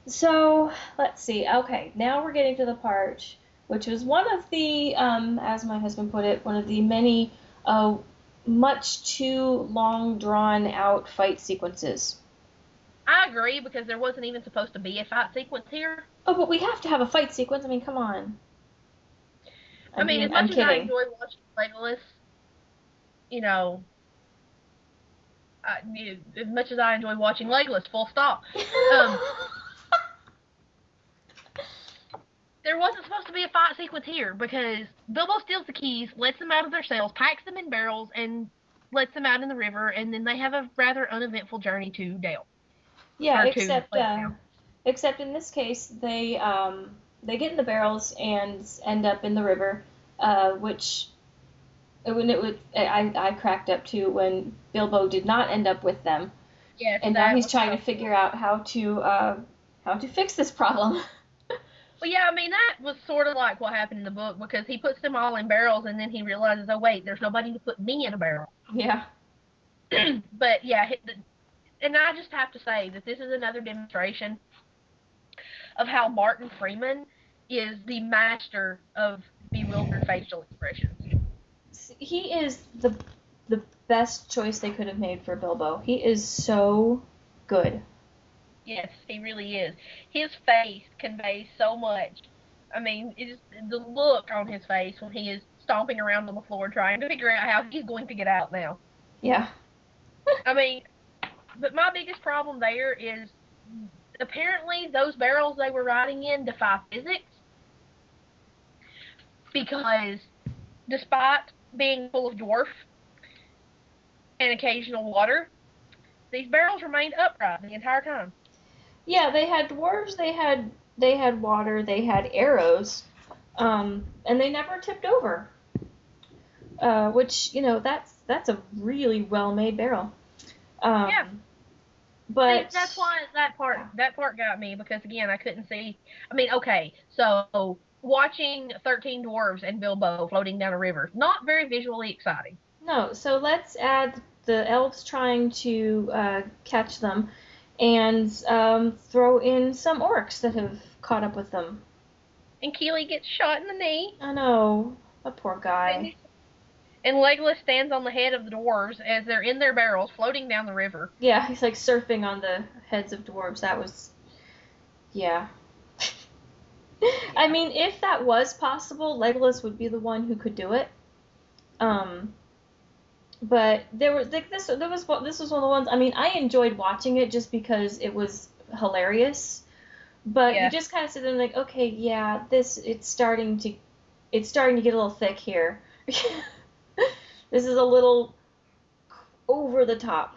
A: So, let's see. Okay, now we're getting to the part which was one of the, as my husband put it, one of the many much too long drawn out fight sequences.
B: I agree, because there wasn't even supposed to be a fight sequence here.
A: Oh, but we have to have a fight sequence. I mean, come on.
B: As much as I enjoy watching Legolas, as much as I enjoy watching Legolas, full stop. There wasn't supposed to be a fight sequence here because Bilbo steals the keys, lets them out of their cells, packs them in barrels, and lets them out in the river, and then they have a rather uneventful journey to Dale.
A: Yeah, except in this case, they get in the barrels and end up in the river, which I cracked up too when Bilbo did not end up with them.
B: Yes,
A: and now he's trying to figure out how to fix this problem.
B: Well, yeah, that was sort of like what happened in the book, because he puts them all in barrels, and then he realizes, oh, wait, there's nobody to put me in a barrel.
A: Yeah.
B: But, yeah, and I just have to say that this is another demonstration of how Martin Freeman is the master of bewildered facial expressions.
A: He is the best choice they could have made for Bilbo. He is so good.
B: Yes, he really is. His face conveys so much. It is the look on his face when he is stomping around on the floor trying to figure out how he's going to get out now.
A: Yeah.
B: But my biggest problem there is apparently those barrels they were riding in defy physics, because despite being full of dwarf and occasional water, these barrels remained upright the entire time.
A: Yeah, they had dwarves, they had water, they had arrows, and they never tipped over. Which, that's a really well-made barrel.
B: Yeah.
A: But
B: that's why that part got me, because again, I couldn't see. Okay, so watching 13 dwarves and Bilbo floating down a river, not very visually exciting.
A: No, so let's add the elves trying to catch them, and throw in some orcs that have caught up with them.
B: And Keely gets shot in the knee.
A: I know, a poor guy.
B: And Legolas stands on the head of the dwarves as they're in their barrels floating down the river.
A: Yeah, he's like surfing on the heads of dwarves. That was, yeah. If that was possible, Legolas would be the one who could do it. But this was one of the ones. I enjoyed watching it just because it was hilarious. But you just kind of sit there and like, okay, yeah, it's starting to get a little thick here. This is a little over the top.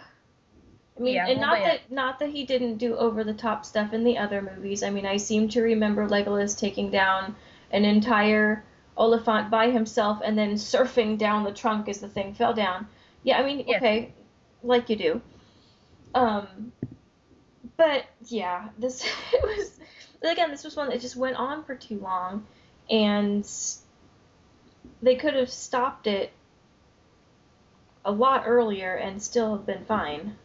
A: I mean,
B: Yeah,
A: and
B: a little bit.
A: not that he didn't do over the top stuff in the other movies. I mean, I seem to remember Legolas taking down an entire Oliphant by himself and then surfing down the trunk as the thing fell down. Yeah, I mean,
B: Yes.
A: okay, like you do. Um, but yeah, this it was again, this was one that just went on for too long, and they could have stopped it a lot earlier and still have been fine.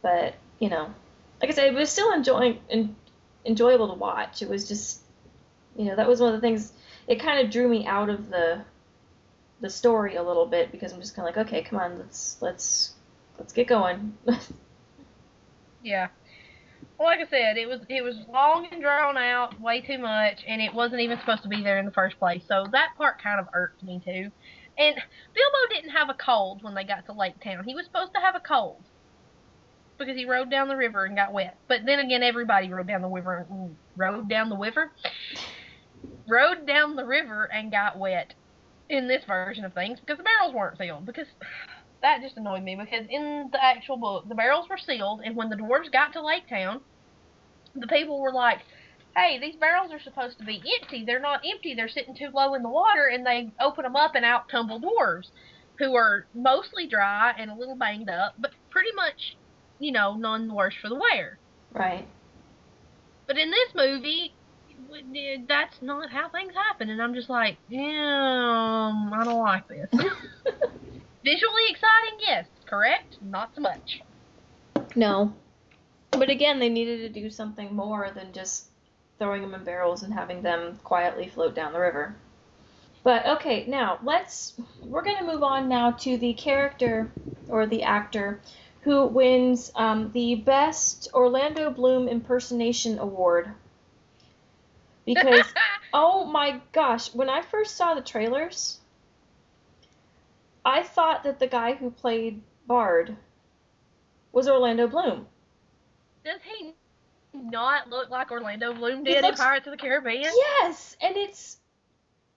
A: But like I said, it was still enjoyable to watch. It was just, that was one of the things. It kind of drew me out of the story a little bit because I'm just kind of like, okay, come on, let's get going.
B: Yeah. Well, like I said, it was long and drawn out, way too much, and it wasn't even supposed to be there in the first place. So that part kind of irked me too. And Bilbo didn't have a cold when they got to Lake Town. He was supposed to have a cold because he rode down the river and got wet. But then again, everybody rode down the river, rode down the river and got wet in this version of things because the barrels weren't sealed. Because that just annoyed me because in the actual book, the barrels were sealed, and when the dwarves got to Lake Town, the people were like, hey, these barrels are supposed to be empty. They're not empty. They're sitting too low in the water, and they open them up, and out tumble dwarves who are mostly dry and a little banged up, but pretty much, none the worse for the wear.
A: Right.
B: But in this movie, that's not how things happen, and I'm just like, I don't like this. Visually exciting, yes. Correct? Not so much.
A: No. But again, they needed to do something more than just throwing them in barrels and having them quietly float down the river. But okay, now we're going to move on now to the character or the actor who wins the Best Orlando Bloom Impersonation Award. Because, oh my gosh, when I first saw the trailers, I thought that the guy who played Bard was Orlando Bloom.
B: Does he not look like Orlando Bloom
A: He
B: did in
A: looks,
B: Pirates of the Caribbean?
A: yes, and it's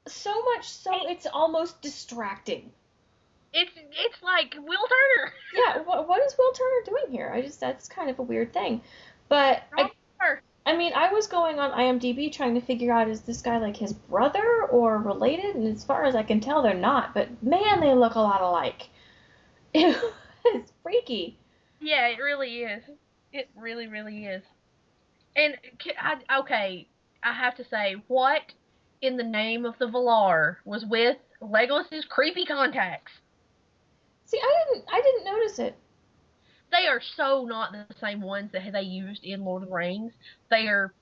A: so much so it's almost distracting.
B: It's like Will Turner.
A: Yeah, what is Will Turner doing here? That's kind of a weird thing. But I mean, I was going on IMDb trying to figure out, is this guy like his brother or related? And as far as I can tell, they're not. But man, they look a lot alike. It's freaky.
B: Yeah, it really is. It really, really is. And okay, I have to say, what in the name of the Valar was with Legolas's creepy contacts?
A: See, I didn't notice it.
B: They are so not the same ones that they used in Lord of the Rings. They are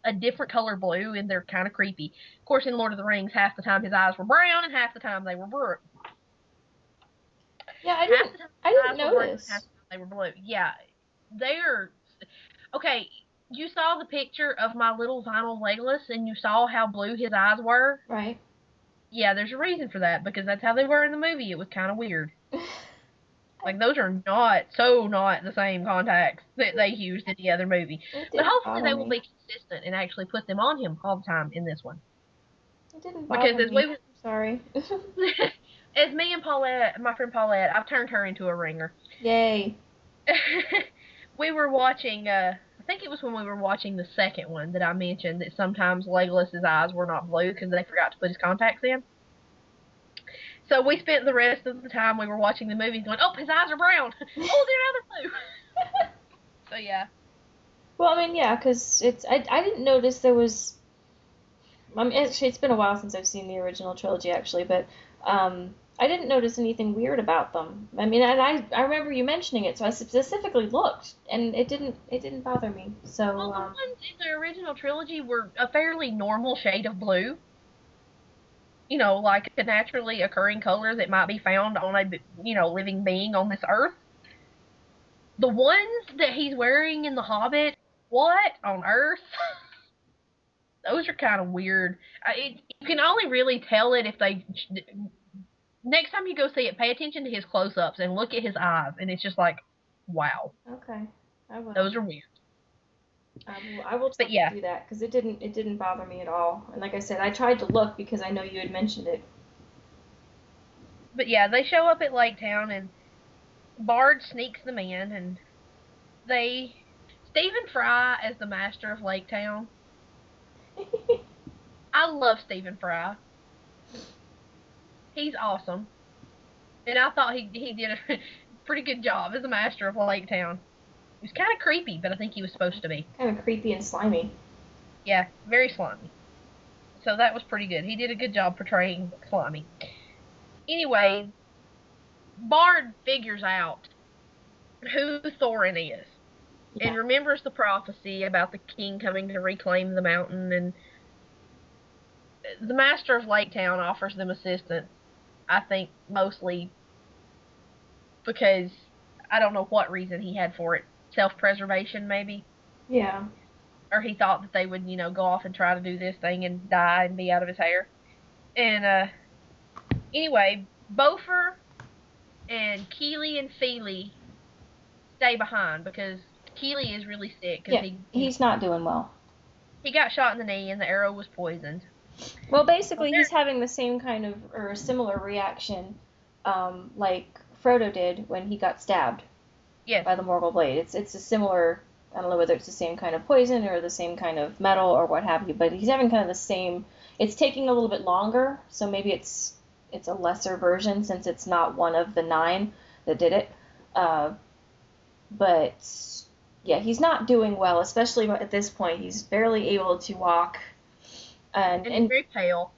B: a different color blue, and they're kind of creepy. Of course, in Lord of the Rings, half the time his eyes were brown, and half the time they were blue.
A: Yeah, I
B: Half the time
A: didn't
B: his eyes were brown,
A: notice.
B: half the time they were blue. Yeah, they're okay. You saw the picture of my little vinyl Legolas, and you saw how blue his eyes were.
A: Right.
B: Yeah, there's a reason for that, because that's how they were in the movie. It was kind of weird. Like, those are not the same contacts that they used in the other movie.
A: It
B: But
A: didn't
B: hopefully
A: bother
B: they will
A: me.
B: be consistent and actually put them on him all the time in this one.
A: It didn't
B: Because
A: bother me. I'm sorry.
B: as me and Paulette, my friend Paulette, I've turned her into a ringer.
A: Yay.
B: We were watching, I think it was when we were watching the second one that I mentioned that sometimes Legolas's eyes were not blue because they forgot to put his contacts in. So we spent the rest of the time we were watching the movie going, oh, his eyes are brown. Oh, they're now blue. So, yeah.
A: Well, I mean, yeah, because I didn't notice there was. I mean, actually, it's been a while since I've seen the original trilogy, actually, but I didn't notice anything weird about them. I mean, and I remember you mentioning it, so I specifically looked, and it didn't bother me. So.
B: Well, the ones in the original trilogy were a fairly normal shade of blue. Like a naturally occurring color that might be found on a, living being on this earth. The ones that he's wearing in The Hobbit, what on earth? Those are kind of weird. You can only really tell it if they. Next time you go see it, pay attention to his close-ups and look at his eyes, and it's just like, wow.
A: Okay, I will.
B: Those are weird.
A: I will try to do that because it didn't bother me at all. And like I said, I tried to look because I know you had mentioned it.
B: But yeah, they show up at Lake Town, and Bard sneaks them in, and Stephen Fry as the master of Lake Town. I love Stephen Fry. He's awesome. And I thought he did a pretty good job as the master of Lake Town. He was kind of creepy, but I think he was supposed to be.
A: Kind of creepy and slimy.
B: Yeah, very slimy. So that was pretty good. He did a good job portraying slimy. Anyway, Bard figures out who Thorin is. Yeah. And remembers the prophecy about the king coming to reclaim the mountain, and the master of Lake Town offers them assistance, I think mostly because I don't know what reason he had for it. Self-preservation, maybe?
A: Yeah.
B: Or he thought that they would, go off and try to do this thing and die and be out of his hair. And, anyway, Bofur and Keely and Feely stay behind because Keely is really sick.
A: Yeah, he's not doing well.
B: He got shot in the knee and the arrow was poisoned.
A: Well, basically, he's having the same kind of, or similar reaction, like Frodo did when he got stabbed.
B: Yes.
A: By the Morgul blade. It's a similar, I don't know whether it's the same kind of poison or the same kind of metal or what have you, but he's having kind of the same, it's taking a little bit longer, so maybe it's a lesser version since it's not one of the 9 that did it. But, yeah, he's not doing well, especially at this point. He's barely able to walk. And
B: he's very pale.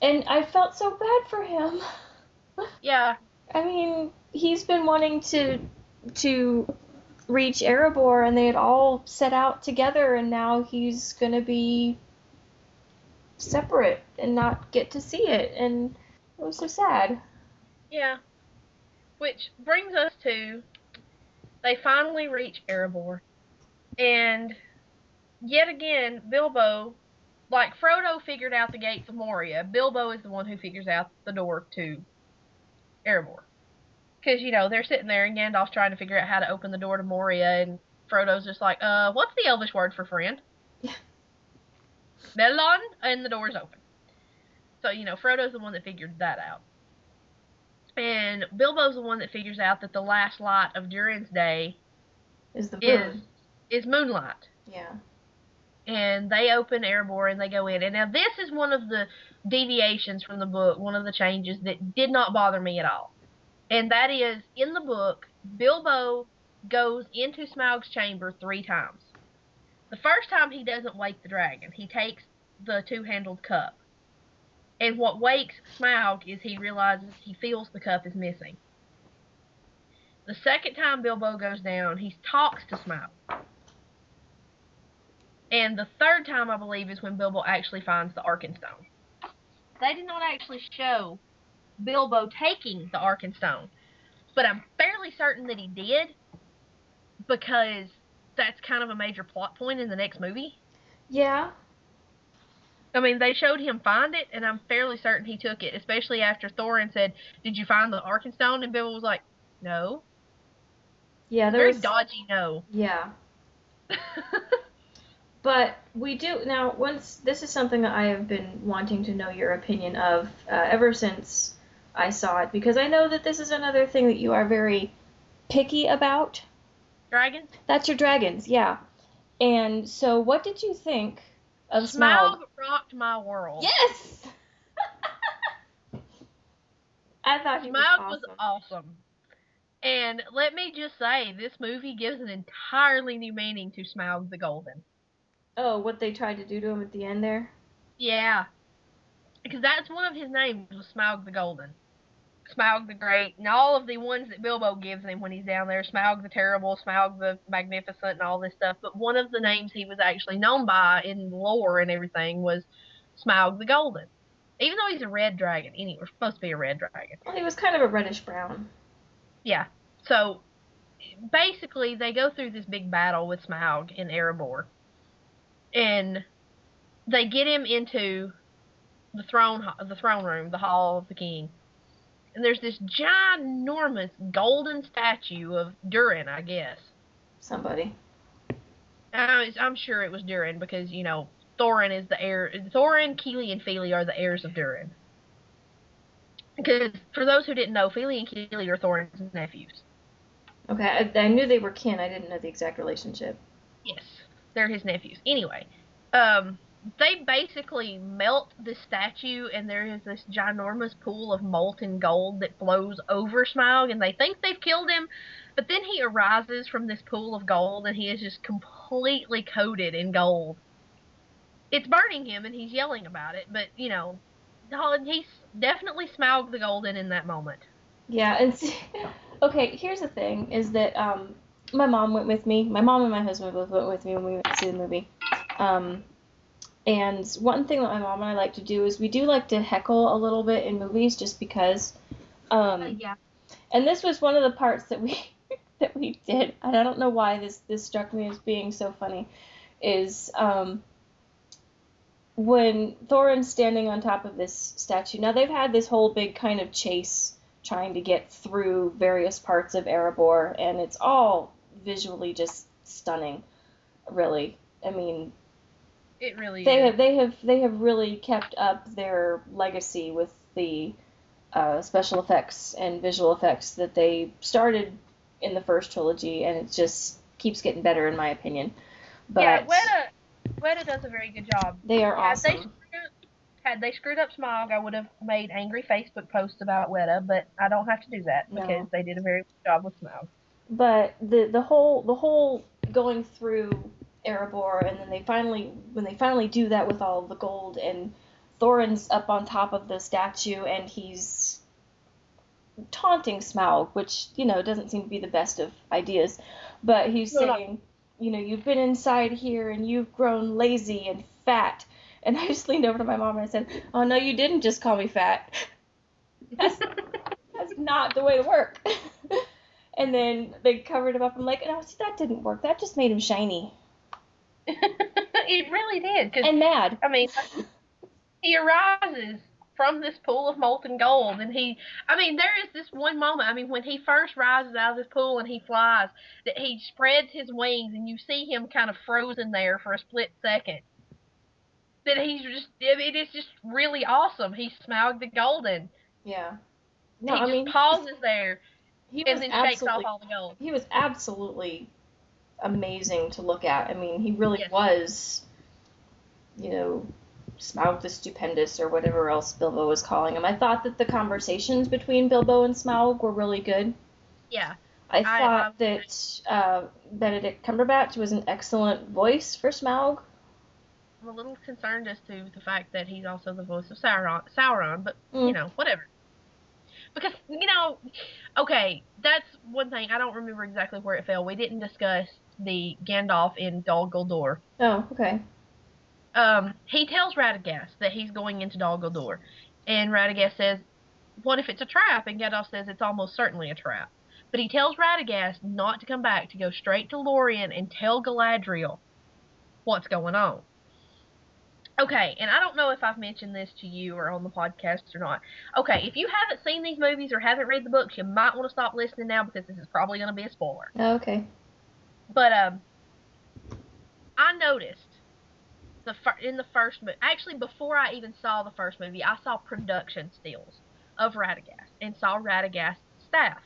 A: And I felt so bad for him.
B: Yeah.
A: I mean, he's been wanting to reach Erebor, and they had all set out together, and now he's gonna be separate and not get to see it, and it was so sad.
B: Yeah. Which brings us to, they finally reach Erebor, and yet again, Bilbo, like Frodo figured out the gates of Moria, Bilbo is the one who figures out the door to Erebor. Because, they're sitting there and Gandalf's trying to figure out how to open the door to Moria, and Frodo's just like, what's the Elvish word for friend? Melon, and the door's open. So, Frodo's the one that figured that out. And Bilbo's the one that figures out that the last light of Durin's day
A: is the moon.
B: Is moonlight.
A: Yeah.
B: And they open Erebor and they go in. And now this is one of the deviations from the book, one of the changes that did not bother me at all. And that is, in the book, Bilbo goes into Smaug's chamber 3 times. The first time he doesn't wake the dragon. He takes the 2-handled cup. And what wakes Smaug is he realizes he feels the cup is missing. The second time Bilbo goes down, he talks to Smaug. And the third time, I believe, is when Bilbo actually finds the Arkenstone. They did not actually show Bilbo taking the Arkenstone, but I'm fairly certain that he did, because that's kind of a major plot point in the next movie.
A: Yeah.
B: I mean, they showed him find it, and I'm fairly certain he took it, especially after Thorin said, "Did you find the Arkenstone?" And Bilbo was like, "No."
A: Yeah,
B: very dodgy no.
A: Yeah. But we do, now, this is something that I have been wanting to know your opinion of ever since I saw it, because I know that this is another thing that you are very picky about.
B: Dragons?
A: That's your dragons, yeah. And so what did you think of Smaug?
B: Smaug rocked my world.
A: Yes! I thought he was
B: awesome. And let me just say, this movie gives an entirely new meaning to Smaug the Golden.
A: Oh, what they tried to do to him at the end there?
B: Yeah. Because that's one of his names, was Smaug the Golden. Smaug the Great, and all of the ones that Bilbo gives him when he's down there, Smaug the Terrible, Smaug the Magnificent, and all this stuff. But one of the names he was actually known by in lore and everything was Smaug the Golden. Even though he's a red dragon. Anyway, we're supposed to be a red dragon.
A: Well, he was kind of a reddish-brown.
B: Yeah. So, basically, they go through this big battle with Smaug in Erebor. And they get him into the throne room, the Hall of the King. And there's this ginormous golden statue of Durin, I guess.
A: Somebody.
B: I'm sure it was Durin because, Thorin is the heir. Thorin, Keely, and Feely are the heirs of Durin. Because for those who didn't know, Fili and Kili are Thorin's nephews.
A: Okay, I knew they were kin. I didn't know the exact relationship.
B: Yes, they're his nephews. Anyway, they basically melt the statue, and there is this ginormous pool of molten gold that flows over Smaug, and they think they've killed him, but then he arises from this pool of gold, and he is just completely coated in gold. It's burning him, and he's yelling about it, but, you know, he's definitely Smaug the Golden in that moment.
A: Yeah, and see, okay, here's the thing, is that my mom went with me. My mom and my husband both went with me when we went to see the movie. Um, and one thing that my mom and I like to do is we do like to heckle a little bit in movies just because.
B: Yeah.
A: And this was one of the parts that we that we did, and I don't know why this struck me as being so funny, is when Thorin's standing on top of this statue. Now they've had this whole big kind of chase trying to get through various parts of Erebor, and it's all visually just stunning, really. I mean,
B: It really
A: they
B: is.
A: they have really kept up their legacy with the special effects and visual effects that they started in the first trilogy, and it just keeps getting better in my opinion. But
B: Yeah, Weta does a very good job.
A: they are awesome.
B: Had they screwed up Smog, I would have made angry Facebook posts about Weta, but I don't have to do that because
A: No,
B: they did a very good job with Smog.
A: but the whole going through Erebor, and then when they finally do that with all the gold, and Thorin's up on top of the statue, and he's taunting Smaug, which, doesn't seem to be the best of ideas. But he's
B: No, no.
A: saying, you've been inside here and you've grown lazy and fat. And I just leaned over to my mom and I said, "Oh, no, you didn't just call me fat. That's, that's not the way to work." And then they covered him up. I'm like, "No, see, that didn't work. That just made him shiny."
B: It really did. Cause,
A: And mad.
B: I mean, he arises from this pool of molten gold, and there is this one moment, when he first rises out of this pool and he flies, that he spreads his wings, and you see him kind of frozen there for a split second. That it's just really awesome. He's Smaug the Golden.
A: Yeah. No,
B: He
A: I
B: just
A: mean,
B: pauses there
A: he
B: and
A: was
B: then shakes off
A: absolutely
B: all the gold.
A: he was absolutely amazing to look at. I mean, he really
B: Yes.
A: was, Smaug the Stupendous, or whatever else Bilbo was calling him. I thought that the conversations between Bilbo and Smaug were really good.
B: Yeah.
A: I
B: I
A: thought that Benedict Cumberbatch was an excellent voice for Smaug.
B: I'm a little concerned as to the fact that he's also the voice of Sauron, but,
A: Mm.
B: whatever. Because, okay, that's one thing. I don't remember exactly where it fell. We didn't discuss the Gandalf in Dol Guldur.
A: Oh, okay.
B: He tells Radagast that he's going into Dol Guldur. And Radagast says, "What if it's a trap?" And Gandalf says it's almost certainly a trap. But he tells Radagast not to come back, to go straight to Lorien and tell Galadriel what's going on. Okay, and I don't know if I've mentioned this to you or on the podcast or not. Okay, if you haven't seen these movies or haven't read the books, you might want to stop listening now because this is probably going to be a spoiler.
A: Oh, okay.
B: But I noticed in the first movie, actually before I even saw the first movie, I saw production stills of Radagast and saw Radagast's staff.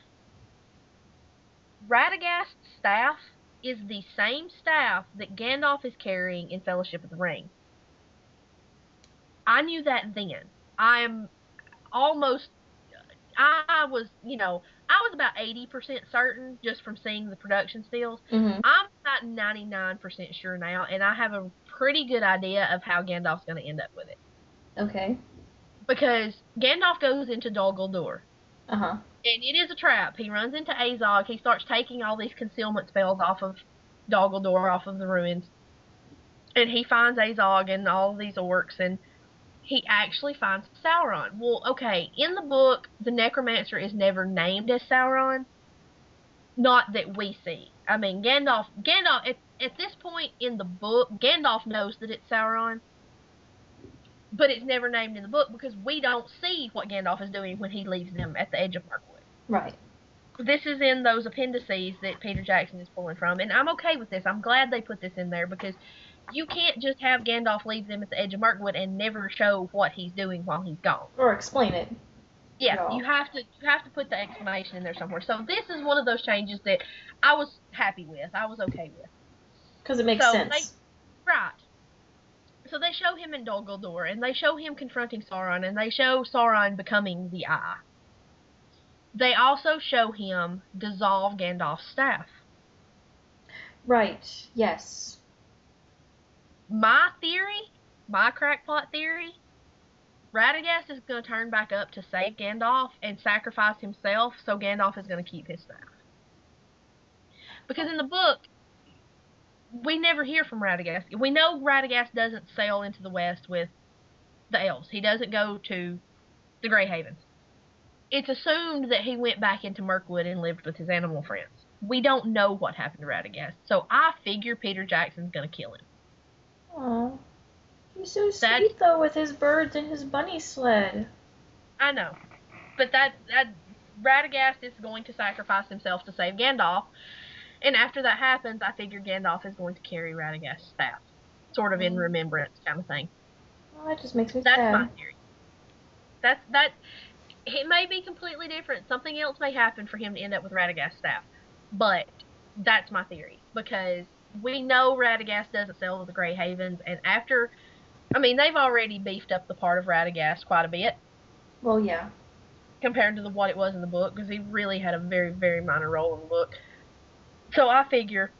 B: Radagast's staff is the same staff that Gandalf is carrying in Fellowship of the Ring. I knew that then. I am almost I was, I was about 80% certain just from seeing the production stills.
A: Mm-hmm.
B: I'm about 99% sure now, and I have a pretty good idea of how Gandalf's going to end up with it.
A: Okay.
B: Because Gandalf goes into Dol Guldur.
A: Uh-huh.
B: And it is a trap. He runs into Azog. He starts taking all these concealment spells off of Dol Guldur, off of the ruins. And he finds Azog and all of these orcs, and he actually finds Sauron. Well, okay, in the book, the necromancer is never named as Sauron. Not that we see. Gandalf, at this point in the book, Gandalf knows that it's Sauron, but it's never named in the book because we don't see what Gandalf is doing when he leaves them at the edge of Mirkwood.
A: Right.
B: This is in those appendices that Peter Jackson is pulling from, and I'm okay with this. I'm glad they put this in there because you can't just have Gandalf leave them at the edge of Mirkwood and never show what he's doing while he's gone.
A: Or explain it.
B: Yeah,
A: No.
B: you have to put the explanation in there somewhere. So this is one of those changes that I was happy with. I was okay with.
A: Because it makes
B: So they
A: sense.
B: right. So they show him in Dol Guldur, and they show him confronting Sauron, and they show Sauron becoming the Eye. They also show him dissolve Gandalf's staff.
A: Right. Yes.
B: My theory, my crackpot theory, Radagast is going to turn back up to save Gandalf and sacrifice himself, so Gandalf is going to keep his staff. Because in the book, we never hear from Radagast. We know Radagast doesn't sail into the west with the elves. He doesn't go to the Grey Havens. It's assumed that he went back into Mirkwood and lived with his animal friends. We don't know what happened to Radagast, so I figure Peter Jackson's going to kill him.
A: Aw. He's so sweet, though, with his birds and his bunny sled.
B: I know. But that Radagast is going to sacrifice himself to save Gandalf. And after that happens, I figure Gandalf is going to carry Radagast's staff. Sort of in remembrance kind of thing.
A: Oh, that just makes me
B: That's
A: sad.
B: my theory. That it may be completely different. Something else may happen for him to end up with Radagast's staff. But that's my theory. Because we know Radagast doesn't sail to the Grey Havens, and after they've already beefed up the part of Radagast quite a bit.
A: Well, yeah.
B: Compared to what it was in the book, because he really had a very, very minor role in the book. So I figure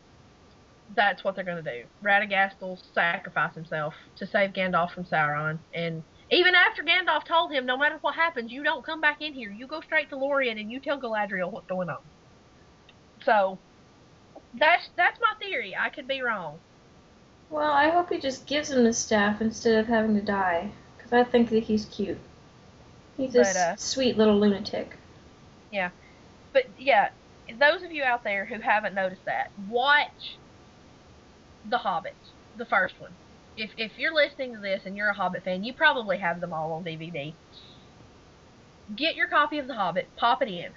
B: that's what they're going to do. Radagast will sacrifice himself to save Gandalf from Sauron, and even after Gandalf told him, no matter what happens, you don't come back in here. You go straight to Lorien and you tell Galadriel what's going on. So that's my theory. I could be wrong.
A: Well, I hope he just gives him the staff instead of having to die, because I think that he's cute. He's a sweet little lunatic.
B: Yeah. But, yeah, those of you out there who haven't noticed that, watch The Hobbit, the first one. If you're listening to this and you're a Hobbit fan, you probably have them all on DVD. Get your copy of The Hobbit, pop it in,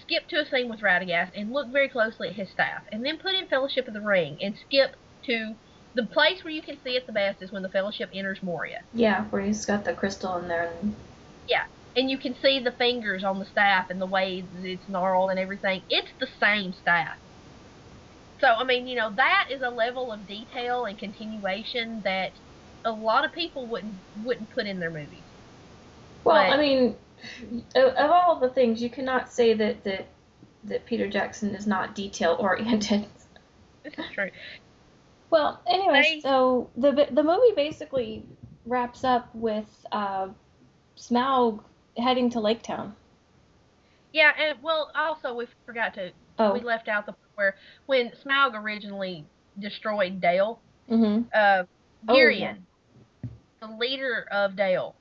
B: skip to a scene with Radagast, and look very closely at his staff. And then put in Fellowship of the Ring, and skip to the place where you can see it the best is when the Fellowship enters Moria.
A: Yeah, where he's got the crystal in there.
B: Yeah, and you can see the fingers on the staff and the way it's gnarled and everything. It's the same staff. So, that is a level of detail and continuation that a lot of people wouldn't put in their movies.
A: Well, of all the things, you cannot say that Peter Jackson is not detail-oriented.
B: This is true.
A: Well, anyway, so the movie basically wraps up with Smaug heading to Lake Town.
B: Yeah, and also we forgot to we left out the part where when Smaug originally destroyed Dale, Girion, the leader of Dale,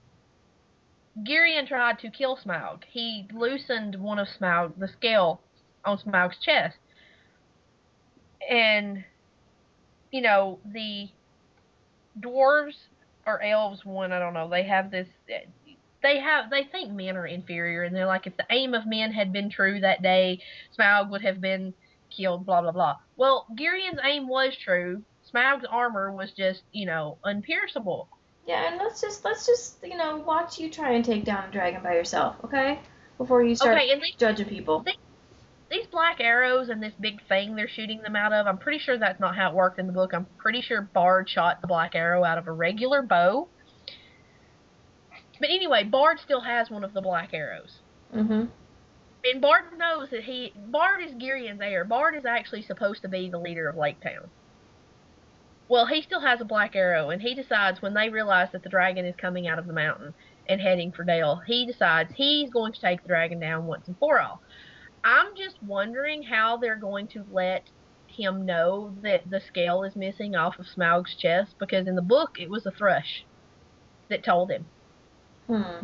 B: Girion tried to kill Smaug. He loosened one of the scale on Smaug's chest, and the dwarves or elves, I don't know, they have this. They think men are inferior, and they're like, if the aim of men had been true that day, Smaug would have been killed, blah, blah, blah. Well, Girion's aim was true. Smaug's armor was just, unpierceable.
A: Yeah, and let's just watch you try and take down a dragon by yourself, okay? Before you start judging people.
B: These black arrows and this big thing they're shooting them out of, I'm pretty sure that's not how it worked in the book. I'm pretty sure Bard shot the black arrow out of a regular bow. But anyway, Bard still has one of the black arrows.
A: Mm-hmm.
B: And Bard knows that Bard is Girion's heir. Bard is actually supposed to be the leader of Lake Town. Well, he still has a black arrow, and he decides when they realize that the dragon is coming out of the mountain and heading for Dale, he decides he's going to take the dragon down once and for all. I'm just wondering how they're going to let him know that the scale is missing off of Smaug's chest, because in the book it was a thrush that told him.
A: I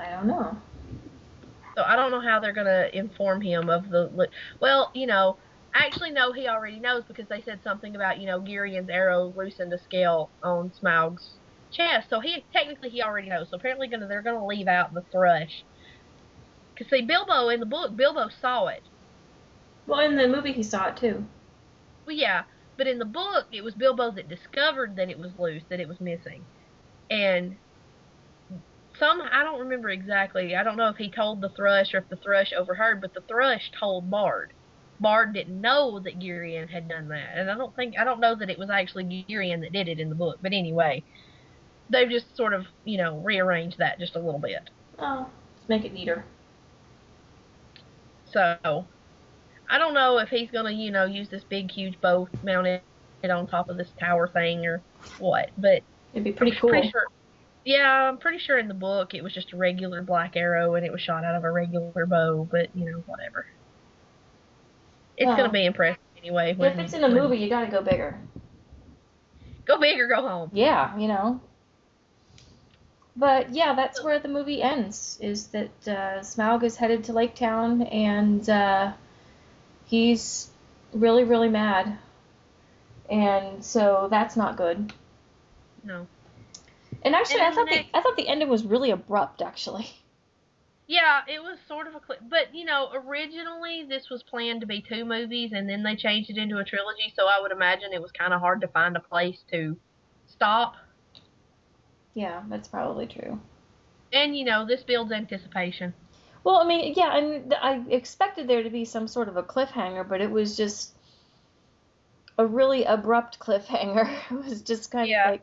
A: don't know.
B: So I don't know how they're going to inform him of the... Well, actually, no, he already knows, because they said something about, Girion's arrow loosened a scale on Smaug's chest. So he already knows. So apparently they're going to leave out the thrush. Because, see, Bilbo, in the book, Bilbo saw it.
A: Well, in the movie he saw it, too.
B: Well, yeah, but in the book, it was Bilbo that discovered that it was loose, that it was missing. And I don't remember exactly. I don't know if he told the thrush or if the thrush overheard, but the thrush told Bard. Bard didn't know that Girion had done that, and I don't know that it was actually Girion that did it in the book. But anyway, they've just sort of, rearranged that just a little bit.
A: Oh, let's make it neater.
B: So, I don't know if he's gonna, use this big, huge bow mounted on top of this tower thing or what, but
A: It'd be pretty
B: I'm
A: cool.
B: pretty sure. Yeah, I'm pretty sure in the book it was just a regular black arrow and it was shot out of a regular bow, but whatever. It's gonna be impressive anyway.
A: If it's in a movie, you gotta go bigger.
B: Go big or go home.
A: Yeah. But yeah, that's where the movie ends. Is that Smaug is headed to Lake Town and he's really, really mad, and so that's not good.
B: No.
A: And actually, I thought the ending was really abrupt. Actually.
B: Yeah, it was sort of a clip, but originally this was planned to be 2 movies, and then they changed it into a trilogy. So I would imagine it was kind of hard to find a place to stop.
A: Yeah, that's probably true.
B: And this builds anticipation.
A: Well, I mean, yeah, and I expected there to be some sort of a cliffhanger, but it was just a really abrupt cliffhanger. It was just kind of like,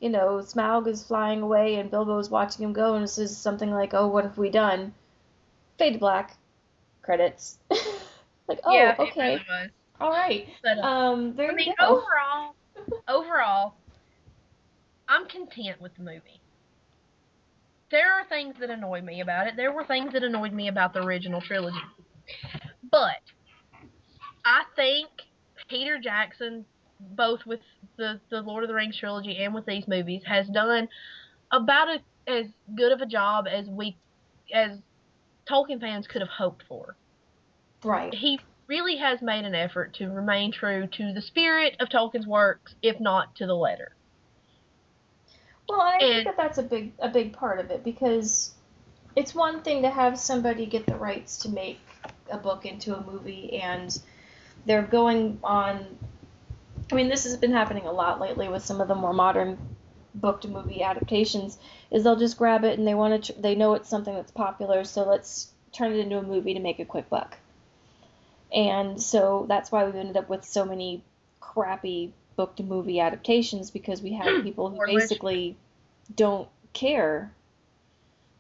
A: Smaug is flying away and Bilbo's watching him go, and this is something like, oh, what have we done? Fade to black. Credits. Like, oh,
B: yeah,
A: okay.
B: It really was.
A: All right.
B: But,
A: there you go.
B: Overall, I'm content with the movie. There are things that annoy me about it. There were things that annoyed me about the original trilogy. But I think Peter Jackson, both with the Lord of the Rings trilogy and with these movies, has done about as good of a job as Tolkien fans could have hoped for.
A: Right.
B: He really has made an effort to remain true to the spirit of Tolkien's works, if not to the letter.
A: Well, I think that's a big part of it, because it's one thing to have somebody get the rights to make a book into a movie, and they're going on. I mean, this has been happening a lot lately with some of the more modern book to movie adaptations. Is they'll just grab it and they know it's something that's popular, so let's turn it into a movie to make a quick buck. And so that's why we've ended up with so many crappy book to movie adaptations, because we have people who basically don't care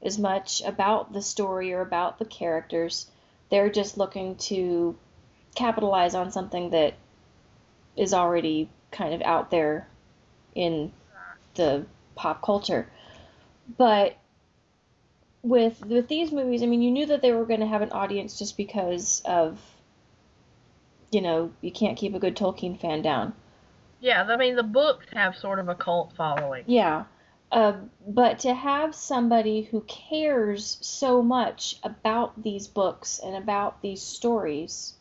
A: as much about the story or about the characters. They're just looking to capitalize on something that is already kind of out there in the pop culture. But with these movies, I mean, you knew that they were going to have an audience just because of, you can't keep a good Tolkien fan down.
B: Yeah, I mean, the books have sort of a cult following.
A: Yeah. But to have somebody who cares so much about these books and about these stories,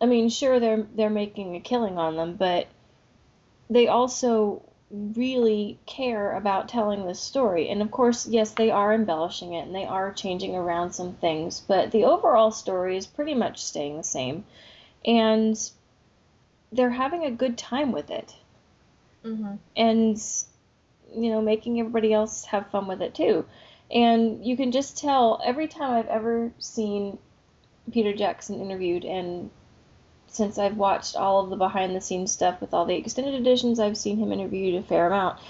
A: I mean, sure, they're making a killing on them, but they also really care about telling this story. And of course, yes, they are embellishing it and they are changing around some things, but the overall story is pretty much staying the same. And they're having a good time with it.
B: Mm-hmm.
A: And, making everybody else have fun with it too. And you can just tell every time I've ever seen Peter Jackson interviewed, and since I've watched all of the behind the scenes stuff with all the extended editions, I've seen him interviewed a fair amount.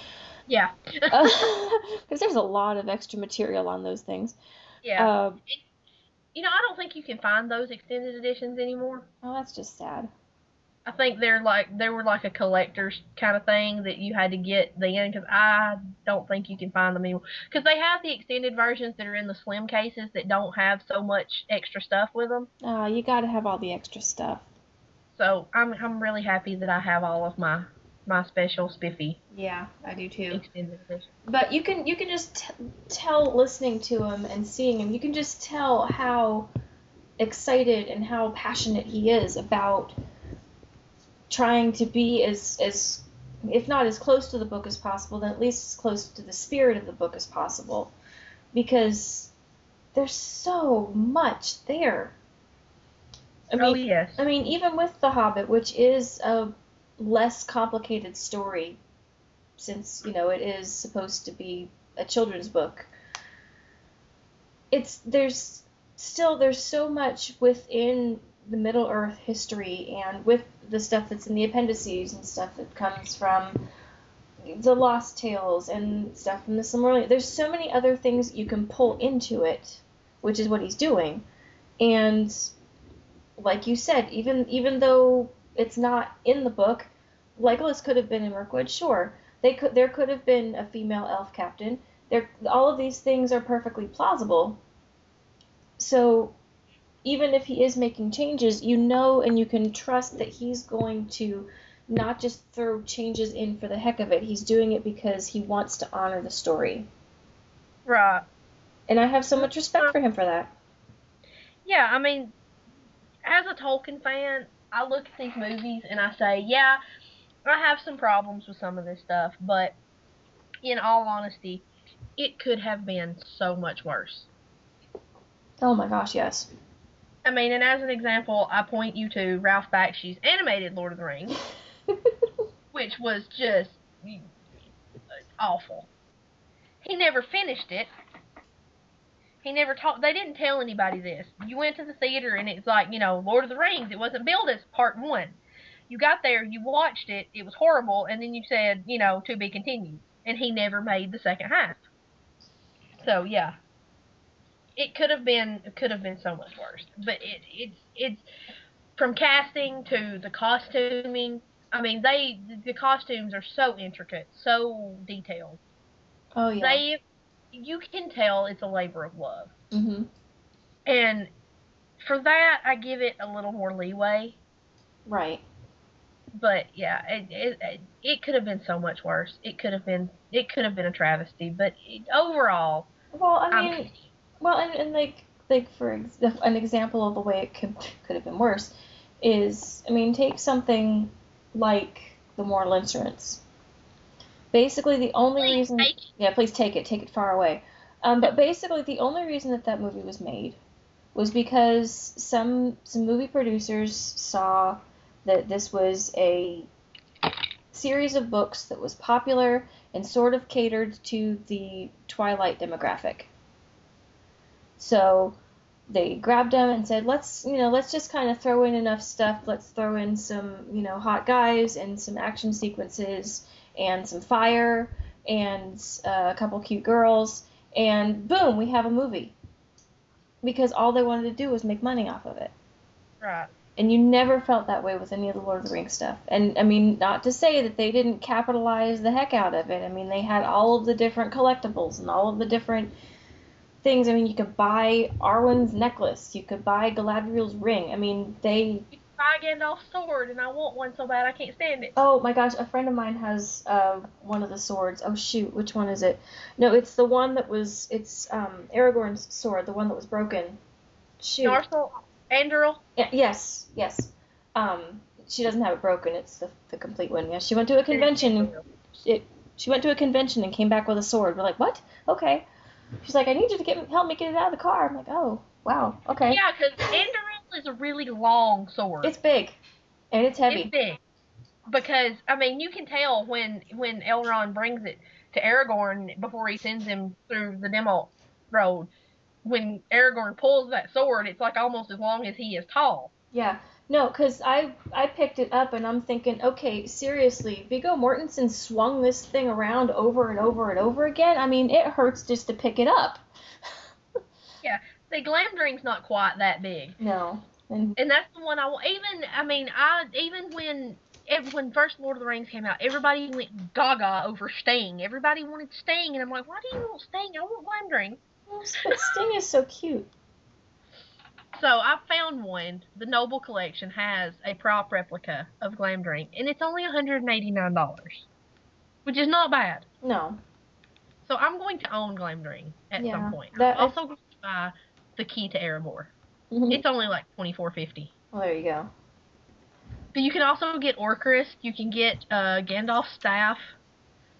B: Yeah.
A: Because there's a lot of extra material on those things.
B: Yeah. I don't think you can find those extended editions anymore.
A: Oh, that's just sad.
B: I think they were like a collector's kind of thing that you had to get then, because I don't think you can find them anymore. Because they have the extended versions that are in the slim cases that don't have so much extra stuff with them.
A: Oh, you got to have all the extra stuff.
B: So I'm really happy that I have all of my special spiffy.
A: Yeah, I do too.
B: Extended edition.
A: But you can just tell, listening to him and seeing him, you can just tell how excited and how passionate he is about trying to be as if not as close to the book as possible, then at least as close to the spirit of the book as possible, because there's so much there.
B: Yes.
A: I mean, even with The Hobbit, which is a less complicated story, since, it is supposed to be a children's book, there's so much within the Middle Earth history, and with the stuff that's in the appendices and stuff that comes from the Lost Tales and stuff from the Silmarillion. There's so many other things you can pull into it, which is what he's doing. And like you said, even though it's not in the book, Legolas could have been in Mirkwood, sure. There could have been a female elf captain. All of these things are perfectly plausible. So even if he is making changes, you know, and you can trust that he's going to not just throw changes in for the heck of it. He's doing it because he wants to honor the story.
B: Right.
A: And I have so much respect for him for that.
B: Yeah, I mean, as a Tolkien fan, I look at these movies and I say, yeah, I have some problems with some of this stuff, but in all honesty, it could have been so much worse.
A: Oh my gosh, yes.
B: I mean, and as an example, I point you to Ralph Bakshi's animated Lord of the Rings, which was just awful. He never finished it. He never taught. They didn't tell anybody this. You went to the theater and it's like, Lord of the Rings. It wasn't billed as part 1. You got there, you watched it, it was horrible, and then you said, to be continued. And he never made the second half. So yeah, it could have been so much worse. But it's from casting to the costuming. I mean, the costumes are so intricate, so detailed.
A: Oh yeah.
B: You can tell it's a labor of love.
A: Mhm.
B: And for that, I give it a little more leeway.
A: Right.
B: But yeah, it could have been so much worse. It could have been a travesty. But overall,
A: well, I mean, and like for an example of the way it could have been worse is, I mean, take something like the Moral Insurance. Basically, the only reason, yeah, please take it far away. But basically, the only reason that movie was made was because some movie producers saw that this was a series of books that was popular and sort of catered to the Twilight demographic. So they grabbed them and said, let's just kind of throw in enough stuff. Let's throw in some, hot guys and some action sequences and some fire and a couple cute girls, and boom, we have a movie. Because all they wanted to do was make money off of it.
B: Right.
A: And you never felt that way with any of the Lord of the Rings stuff. And, I mean, not to say that they didn't capitalize the heck out of it. I mean, they had all of the different collectibles and all of the different things. I mean, you could buy Arwen's necklace. You could buy Galadriel's ring. I mean,
B: You could buy Gandalf's sword, and I want one so bad I can't stand it.
A: Oh, my gosh, a friend of mine has one of the swords. Oh, shoot, which one is it? No, it's the one that was... It's Aragorn's sword, the one that was broken. Shoot.
B: Narsil? Anduril?
A: Yeah, yes. She doesn't have it broken. It's the complete one. Yeah, she went to a convention. She went to a convention and came back with a sword. We're like, what? Okay. She's like, I need you to help me get it out of the car. I'm like, oh, wow, okay.
B: Yeah, because Anduril is a really long sword.
A: It's big, and it's heavy.
B: It's big. Because, I mean, you can tell when Elrond brings it to Aragorn before he sends him through the demo road. When Aragorn pulls that sword, it's like almost as long as he is tall.
A: Yeah. No, because I picked it up and I'm thinking, okay, seriously, Viggo Mortensen swung this thing around over and over and over again. I mean, it hurts just to pick it up.
B: Yeah, the Glamdring's not quite that big.
A: No.
B: And that's the one I want. Even when first Lord of the Rings came out, everybody went gaga over Sting. Everybody wanted Sting, and I'm like, why do you want Sting? I want Glamdring.
A: But Sting is so cute.
B: So I found one. The Noble Collection has a prop replica of Glamdring, and it's only $189, which is not bad.
A: No.
B: So I'm going to own Glamdring at some point.
A: I'm
B: also going to buy the Key to Erebor. Mm-hmm. It's only like $24.50.
A: Well, there you go.
B: But you can also get Orcrist. You can get Gandalf's staff.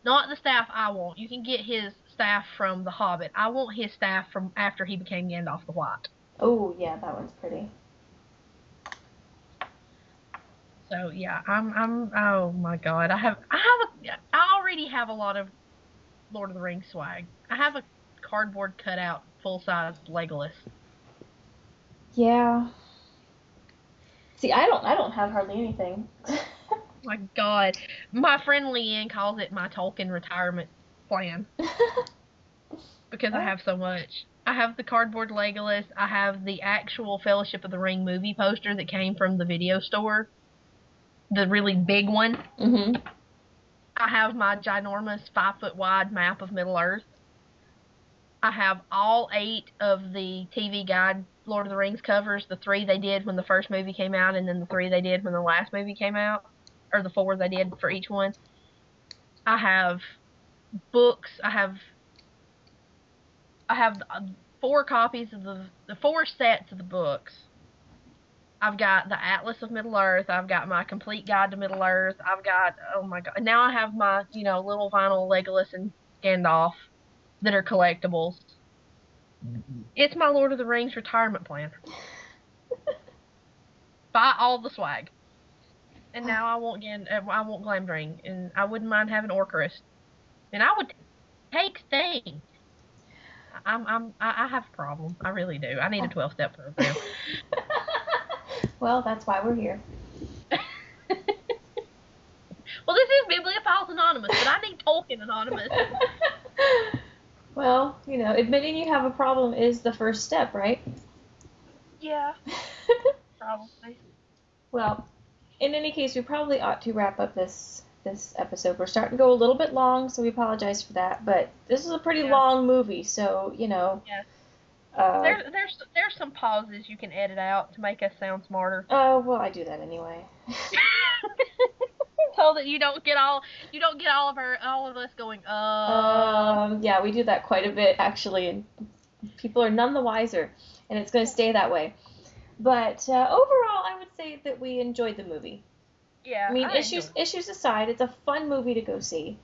B: Not the staff I want. You can get his staff from The Hobbit. I want his staff from after he became Gandalf the White.
A: Oh yeah, that one's pretty.
B: So yeah, I'm oh my god, I already have a lot of Lord of the Rings swag. I have a cardboard cutout, full-size Legolas.
A: Yeah. See, I don't have hardly anything.
B: My God. My friend Leanne calls it my Tolkien retirement plan. Because I have so much. I have the cardboard Legolas. I have the actual Fellowship of the Ring movie poster that came from the video store. The really big one.
A: Mm-hmm.
B: I have my ginormous 5-foot wide map of Middle Earth. I have all 8 of the TV Guide Lord of the Rings covers. The 3 they did when the first movie came out, and then the 3 they did when the last movie came out. Or the 4 they did for each one. I have books. I have 4 copies of the 4 sets of the books. I've got the Atlas of Middle Earth. I've got my complete guide to Middle Earth. I've got, oh my God. Now I have my, little vinyl Legolas and Gandalf that are collectibles. It's my Lord of the Rings retirement plan. Buy all the swag. And now I want Glamdring, and I wouldn't mind having Orcarus. And I would take Sting. I have a problem. I really do. I need a 12-step program.
A: Well, that's why we're here.
B: Well, this is Bibliophiles Anonymous, but I need Tolkien Anonymous.
A: Well, admitting you have a problem is the first step, right?
B: Yeah. Probably.
A: Well, in any case, we probably ought to wrap up this episode. We're starting to go a little bit long, so we apologize for that. But this is a pretty long movie, so
B: Yeah. There's some pauses you can edit out to make us sound smarter.
A: Oh well, I do that anyway.
B: So that you don't get all of us going.
A: Yeah, we do that quite a bit actually, and people are none the wiser, and it's going to stay that way. But overall, I would say that we enjoyed the movie.
B: Yeah.
A: I mean, issues aside, it's a fun movie to go see.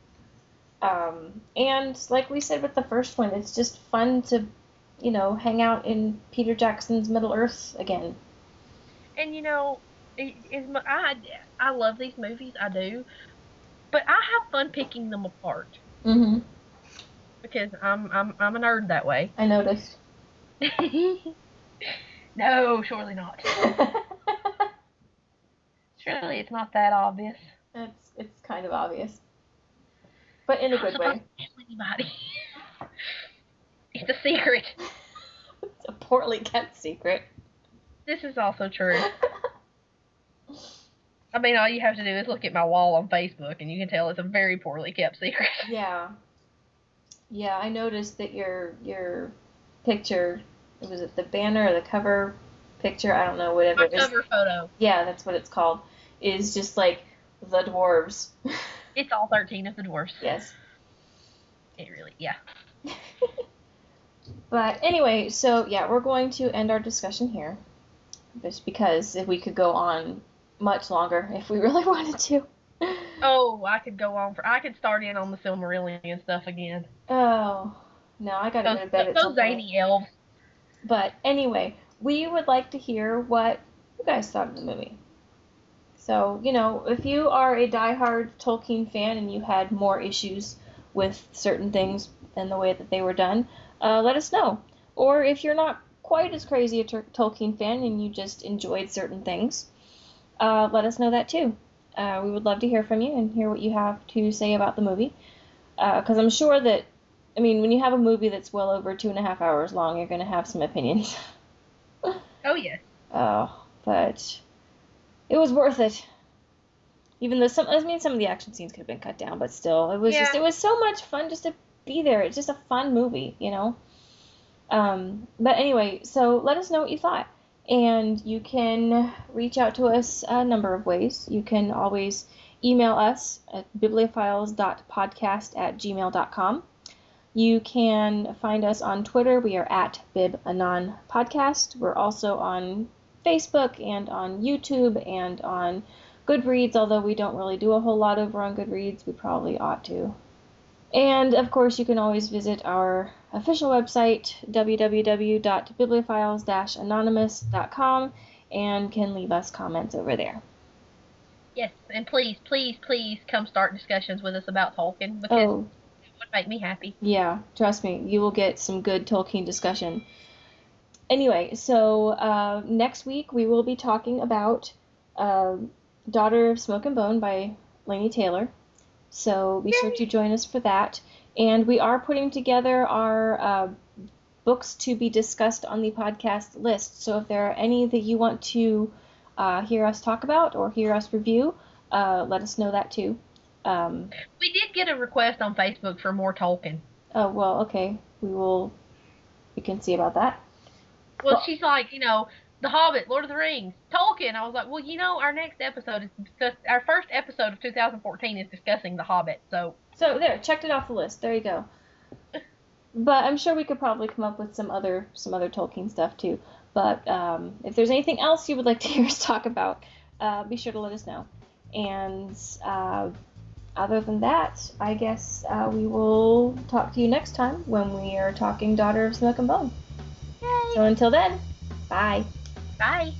A: And like we said with the first one, it's just fun to, hang out in Peter Jackson's Middle Earth again.
B: And I love these movies, I do, but I have fun picking them apart.
A: Mm-hmm.
B: Because I'm a nerd that way.
A: I noticed.
B: No, surely not. Surely it's not that obvious.
A: It's kind of obvious, but in a good way.
B: Anybody. It's a secret.
A: It's a poorly kept secret.
B: This is also true. I mean, all you have to do is look at my wall on Facebook, and you can tell it's a very poorly kept secret.
A: Yeah. Yeah, I noticed that your picture, was it the banner or the cover picture? I don't know, whatever it is.
B: Cover photo.
A: Yeah, that's what it's called. Is just like the dwarves.
B: It's all 13 of the dwarves.
A: Yes.
B: It really, yeah.
A: But anyway, so yeah, we're going to end our discussion here. Just because if we could go on much longer if we really wanted to.
B: Oh, I could start in on the Silmarillion stuff again.
A: Oh, no, I gotta go to bed at some
B: point. Those zany elves.
A: But anyway, we would like to hear what you guys thought of the movie. So, if you are a diehard Tolkien fan and you had more issues with certain things and the way that they were done, let us know. Or if you're not quite as crazy a Tolkien fan and you just enjoyed certain things, let us know that too. We would love to hear from you and hear what you have to say about the movie. Because I'm sure that, when you have a movie that's well over 2.5 hours long, you're going to have some opinions.
B: Oh, yes.
A: Oh, but it was worth it. Even though some of the action scenes could have been cut down, but still, it was so much fun just to be there. It's just a fun movie, But anyway, so let us know what you thought. And you can reach out to us a number of ways. You can always email us at bibliophiles.podcast@gmail.com. You can find us on Twitter. We are at BibAnonPodcast. We're also on Facebook and on YouTube and on Goodreads, although we don't really do a whole lot over on Goodreads. We probably ought to. And, of course, you can always visit our official website, www.bibliophiles-anonymous.com, and can leave us comments over there.
B: Yes, and please, please, please come start discussions with us about Tolkien, because would make me happy.
A: Yeah, trust me, you will get some good Tolkien discussion. Anyway, so next week we will be talking about uh, Daughter of Smoke and Bone by Laini Taylor. So be sure to join us for that. And we are putting together our books to be discussed on the podcast list. So if there are any that you want to hear us talk about or hear us review, let us know that too.
B: We did get a request on Facebook for more Tolkien.
A: Oh, well, okay. We can see about that.
B: Well, she's like, The Hobbit, Lord of the Rings, Tolkien. I was like, well, our next episode is our first episode of 2014 is discussing The Hobbit. So
A: there, checked it off the list. There you go. But I'm sure we could probably come up with some other Tolkien stuff too. But if there's anything else you would like to hear us talk about, be sure to let us know. And other than that, I guess we will talk to you next time when we are talking Daughter of Smoke and Bone.
B: Yay.
A: So until then, bye.
B: Bye.